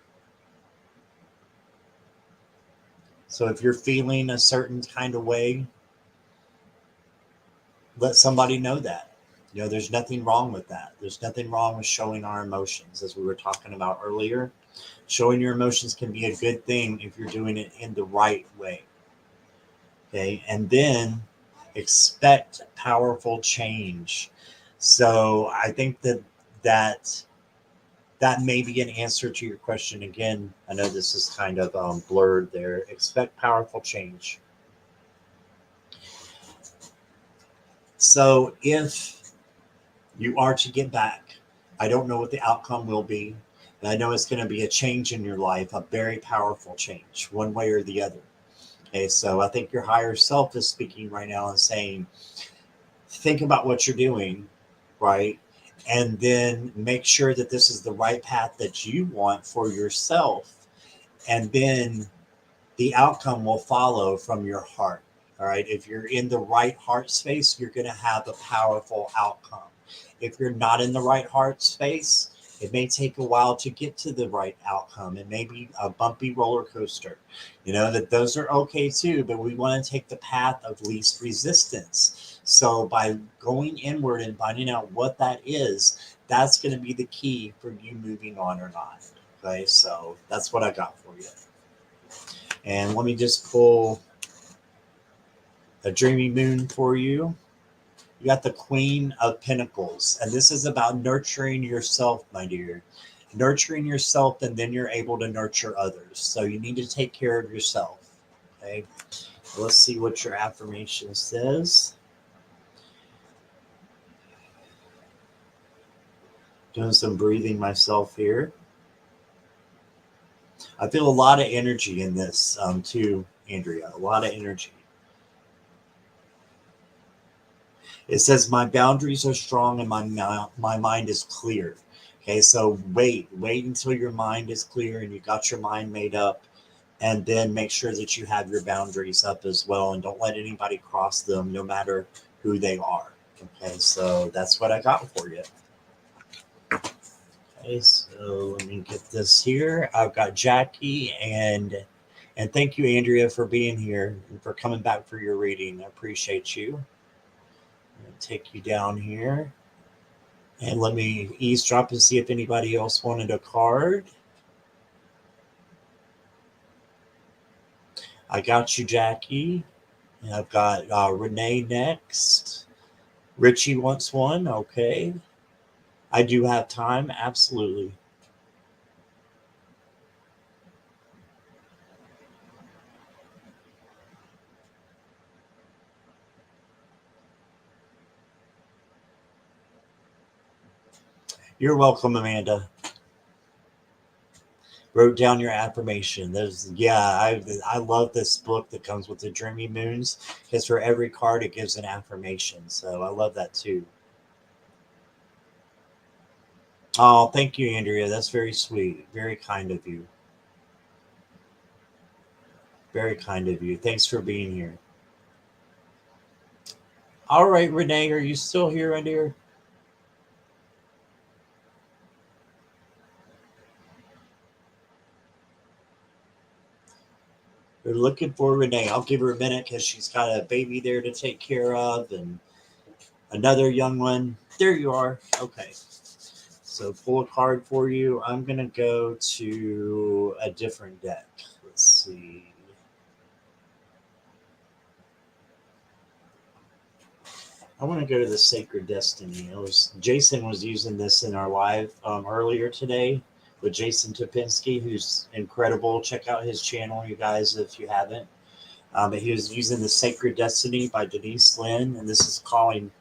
So if you're feeling a certain kind of way, let somebody know that. You know, there's nothing wrong with that. There's nothing wrong with showing our emotions, as we were talking about earlier. Showing your emotions can be a good thing if you're doing it in the right way. Okay. And then expect powerful change. So I think that that may be an answer to your question. Again, I know this is kind of blurred there. Expect powerful change. So if you are to get back, I don't know what the outcome will be, but I know it's going to be a change in your life, a very powerful change, one way or the other. Okay, so I think your higher self is speaking right now and saying, think about what you're doing, right? And then make sure that this is the right path that you want for yourself. And then the outcome will follow from your heart. All right. If you're in the right heart space, you're going to have a powerful outcome. If you're not in the right heart space, it may take a while to get to the right outcome. It may be a bumpy roller coaster. You know, that those are okay too, but we want to take the path of least resistance. So by going inward and finding out what that is, that's going to be the key for you moving on or not. Okay. So that's what I got for you. And let me just pull a dreamy moon for you. You got the Queen of Pentacles, and this is about nurturing yourself, my dear. Nurturing yourself, and then you're able to nurture others. So you need to take care of yourself. Okay. Let's see what your affirmation says. Doing some breathing myself here. I feel a lot of energy in this too, Andrea. A lot of energy. It says my boundaries are strong and my mind is clear. Okay, so wait until your mind is clear and you got your mind made up, and then make sure that you have your boundaries up as well, and don't let anybody cross them, no matter who they are. Okay, so that's what I got for you. Okay, so let me get this here. I've got Jackie and thank you, Andrea, for being here and for coming back for your reading. I appreciate you. I'm gonna take you down here. And let me eavesdrop and see if anybody else wanted a card. I got you, Jackie. And I've got Renee next. Richie wants one. Okay. I do have time. Absolutely. You're welcome, Amanda. Wrote down your affirmation. I love this book that comes with the Dreamy Moons, because for every card it gives an affirmation. So I love that too. Oh, thank you, Andrea. That's very sweet. Very kind of you. Very kind of you. Thanks for being here. All right, Renee, are you still here, my dear? We're looking for Renee. I'll give her a minute because she's got a baby there to take care of and another young one. There you are. Okay. So pull a card for you. I'm going to go to a different deck. Let's see. I want to go to the Sacred Destiny. Jason was using this in our live earlier today with Jason Topinski, who's incredible. Check out his channel, you guys, if you haven't. But he was using the Sacred Destiny by Denise Lynn, and this is calling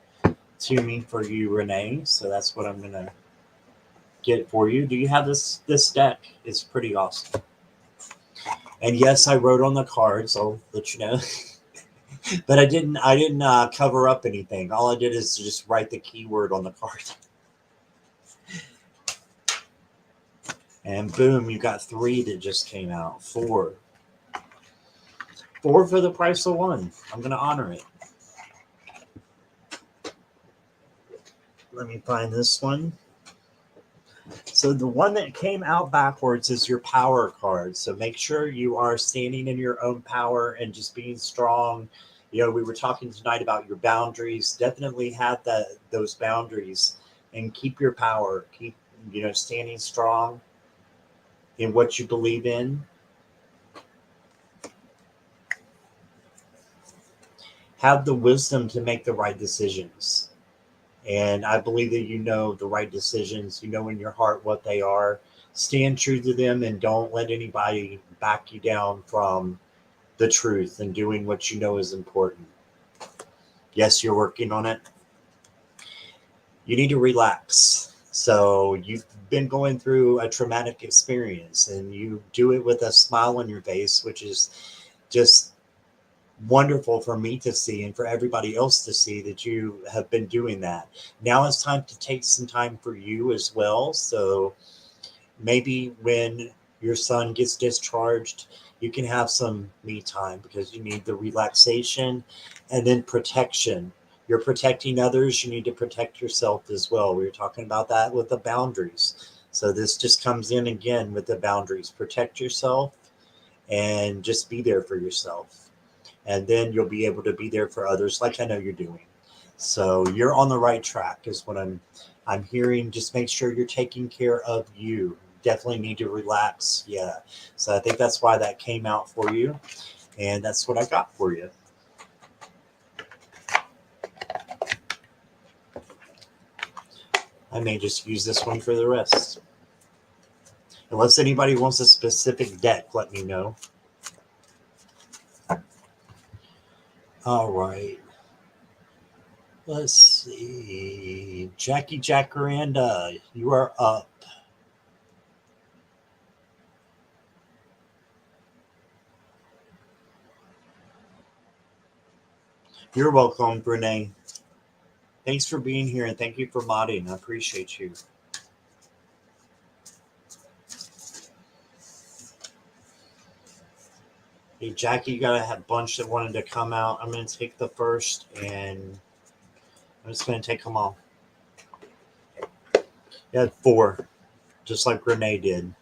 to me for you, Renee. So that's what I'm gonna get for you. Do you have this deck? It's pretty awesome. And yes, I wrote on the cards. I'll let you know. But I didn't cover up anything. All I did is just write the keyword on the card. And boom, you got 3 that just came out. 4. 4 for the price of 1. I'm gonna honor it. Let me find this one. So the one that came out backwards is your power card. So make sure you are standing in your own power and just being strong. You know, we were talking tonight about your boundaries. Definitely have those boundaries and keep your power. Keep, standing strong in what you believe in. Have the wisdom to make the right decisions. And I believe that you know the right decisions. You know in your heart what they are. Stand true to them and don't let anybody back you down from the truth and doing what you know is important. Yes, you're working on it. You need to relax. So you've been going through a traumatic experience and you do it with a smile on your face, which is just wonderful for me to see and for everybody else to see that you have been doing that. Now it's time to take some time for you as well. So maybe when your son gets discharged, you can have some me time because you need the relaxation and then protection. You're protecting others, you need to protect yourself as well. We were talking about that with the boundaries. So this just comes in again with the boundaries. Protect yourself and just be there for yourself. And then you'll be able to be there for others like I know you're doing. So you're on the right track is what I'm hearing. Just make sure you're taking care of you. definitely need to relax. Yeah. So I think that's why that came out for you. And that's what I got for you. I may just use this one for the rest. Unless anybody wants a specific deck, let me know. All right. Let's see. Jackie Jacaranda, you are up. You're welcome, Brene. Thanks for being here and thank you for modding. I appreciate you. Hey, Jackie, you got a bunch that wanted to come out. I'm going to take the first and I'm just going to take them all. You had 4, just like Renee did.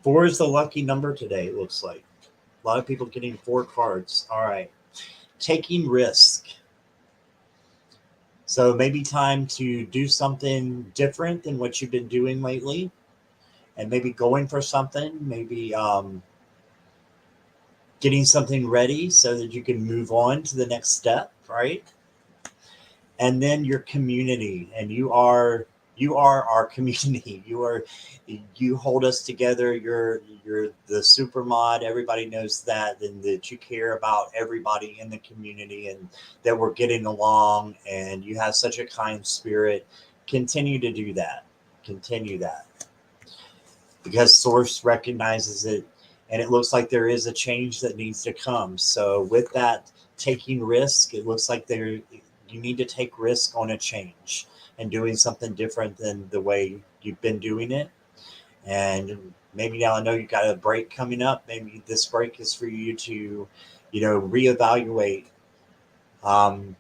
4 is the lucky number today, it looks like. A lot of people getting 4 cards. All right. Taking risk. So maybe time to do something different than what you've been doing lately, and maybe going for something, maybe getting something ready so that you can move on to the next step, right? And then your community, and you are our community. You hold us together. You're the super mod. Everybody knows that, and that you care about everybody in the community, and that we're getting along. And you have such a kind spirit. Continue to do that. Continue that, because Source recognizes it, and it looks like there is a change that needs to come. So with that, taking risk, it looks like you need to take risk on a change and doing something different than the way you've been doing it. And maybe now I know you got a break coming up. Maybe this break is for you to, reevaluate um,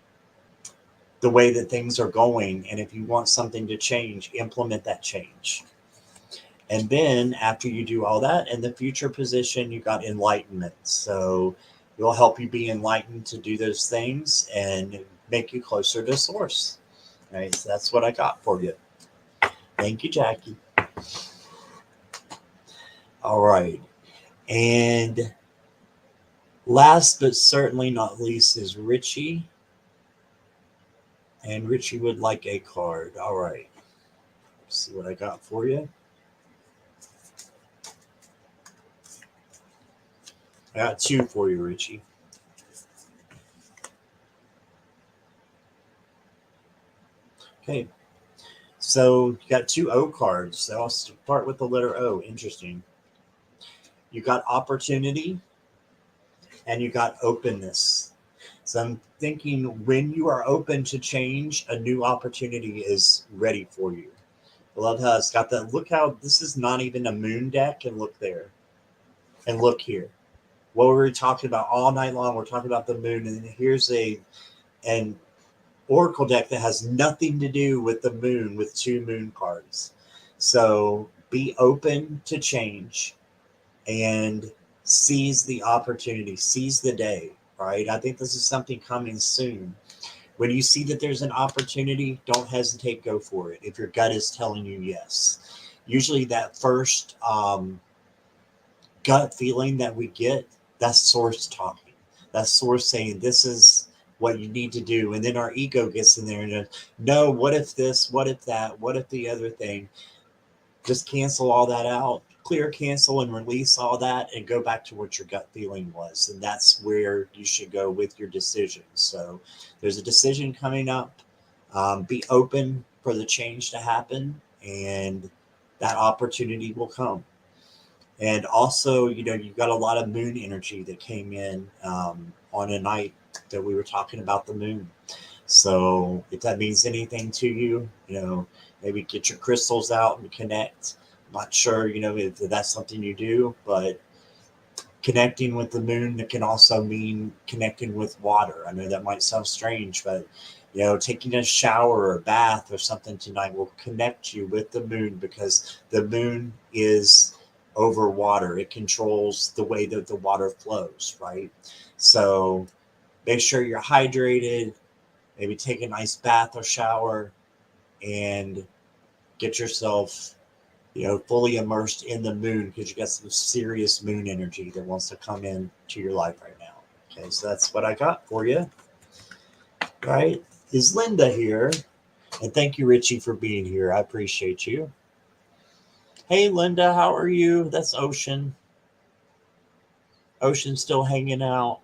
the way that things are going. And if you want something to change, implement that change. And then after you do all that, in the future position, you got enlightenment. So it will help you be enlightened to do those things and make you closer to Source. All right, so that's what I got for you. Thank you, Jackie. All right. And last but certainly not least is Richie. And Richie would like a card. All right. Let's see what I got for you. I got 2 for you, Richie. Okay. So you got 2 O cards. So I'll start with the letter O. Interesting. You got opportunity and you got openness. So I'm thinking when you are open to change, a new opportunity is ready for you. I love how it's got that. Look how this is not even a moon deck, and look there. And look here. What were we talking about all night long? We're talking about the moon, and here's an oracle deck that has nothing to do with the moon with 2 moon cards. So be open to change and seize the opportunity, seize the day, right? I think this is something coming soon. When you see that there's an opportunity, don't hesitate, go for it. If your gut is telling you yes. Usually that first gut feeling that we get, that's Source talking. That's Source saying, this is what you need to do. And then our ego gets in there and no, what if this, what if that, what if the other thing? Just cancel all that out, clear, cancel, and release all that, and go back to what your gut feeling was. And that's where you should go with your decision. So there's a decision coming up. Be open for the change to happen, and that opportunity will come. And also, you've got a lot of moon energy that came in on a night that we were talking about the moon. So if that means anything to you, maybe get your crystals out and connect. I'm not sure, if that's something you do, but connecting with the moon, that can also mean connecting with water. I know that might sound strange, but taking a shower or a bath or something tonight will connect you with the moon, because the moon is over water. It controls the way that the water flows, right? So make sure you're hydrated. Maybe take a nice bath or shower and get yourself fully immersed in the moon because you got some serious moon energy that wants to come in to your life right now. Okay, so that's what I got for you. Right? Is Linda here? And thank you, Richie, for being here. I appreciate you. Hey, Linda, how are you? That's Ocean. Ocean's still hanging out.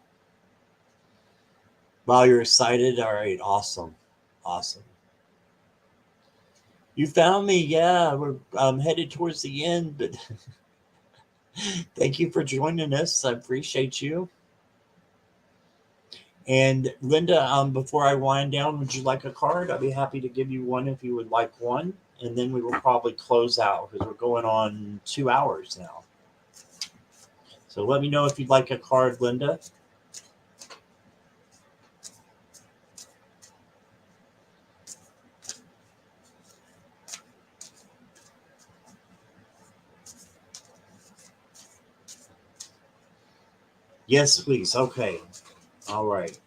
Wow, you're excited? All right, awesome. Awesome. You found me. Yeah, we're headed towards the end, but thank you for joining us. I appreciate you. And Linda, before I wind down, would you like a card? I'd be happy to give you one if you would like one. And then we will probably close out because we're going on 2 hours now. So let me know if you'd like a card, Linda. Yes, please. Okay. All right.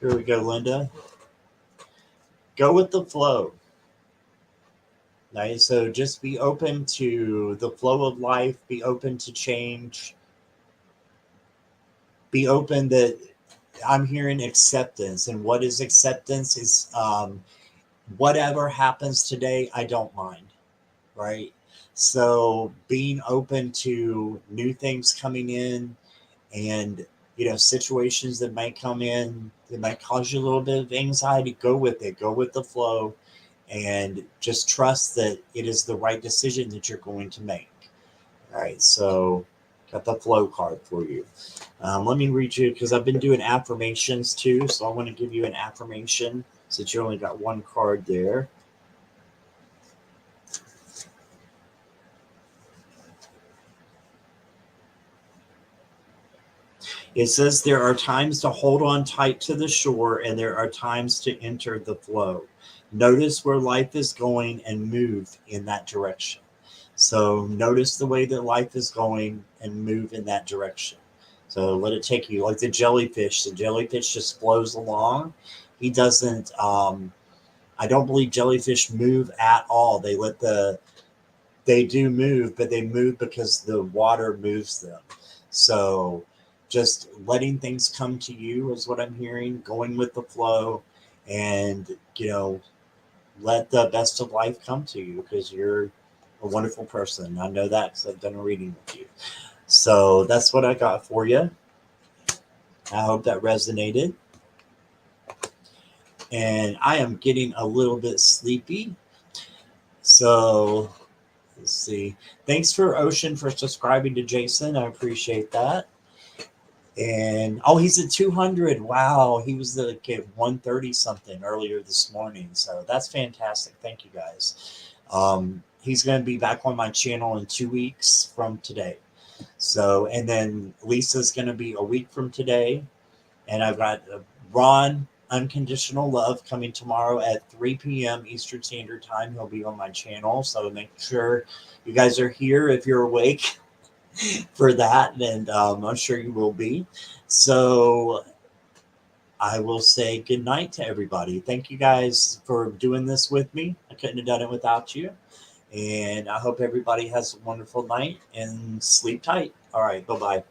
Here we go, Linda. Go with the flow. Nice. So just be open to the flow of life, be open to change, be open that I'm hearing acceptance. And what is acceptance is whatever happens today, I don't mind. Right. So being open to new things coming in and situations that might come in that might cause you a little bit of anxiety, go with it, go with the flow, and just trust that it is the right decision that you're going to make. All right, so got the flow card for you. Let me read you because I've been doing affirmations too, so I want to give you an affirmation since you only got one card there. It says there are times to hold on tight to the shore and there are times to enter the flow. Notice where life is going and move in that direction. So notice the way that life is going and move in that direction. So let it take you like the jellyfish. The jellyfish just flows along. He doesn't, I don't believe jellyfish move at all. They do move, but they move because the water moves them. So just letting things come to you is what I'm hearing, going with the flow and, let the best of life come to you because you're a wonderful person. I know that because I've done a reading with you. So that's what I got for you. I hope that resonated. And I am getting a little bit sleepy. So let's see. Thanks for Ocean for subscribing to Jason. I appreciate that. And he's at 200. Wow, he was the kid 130 something earlier this morning. So that's fantastic. Thank you guys. He's going to be back on my channel in 2 weeks from today. So, and then Lisa's going to be a week from today. And I've got Ron Unconditional Love coming tomorrow at 3 p.m. Eastern Standard Time. He'll be on my channel. So make sure you guys are here if you're awake for that. And I'm sure you will be. So I will say good night to everybody. Thank you guys for doing this with me. I couldn't have done it without you. And I hope everybody has a wonderful night and sleep tight. All right. Bye-bye.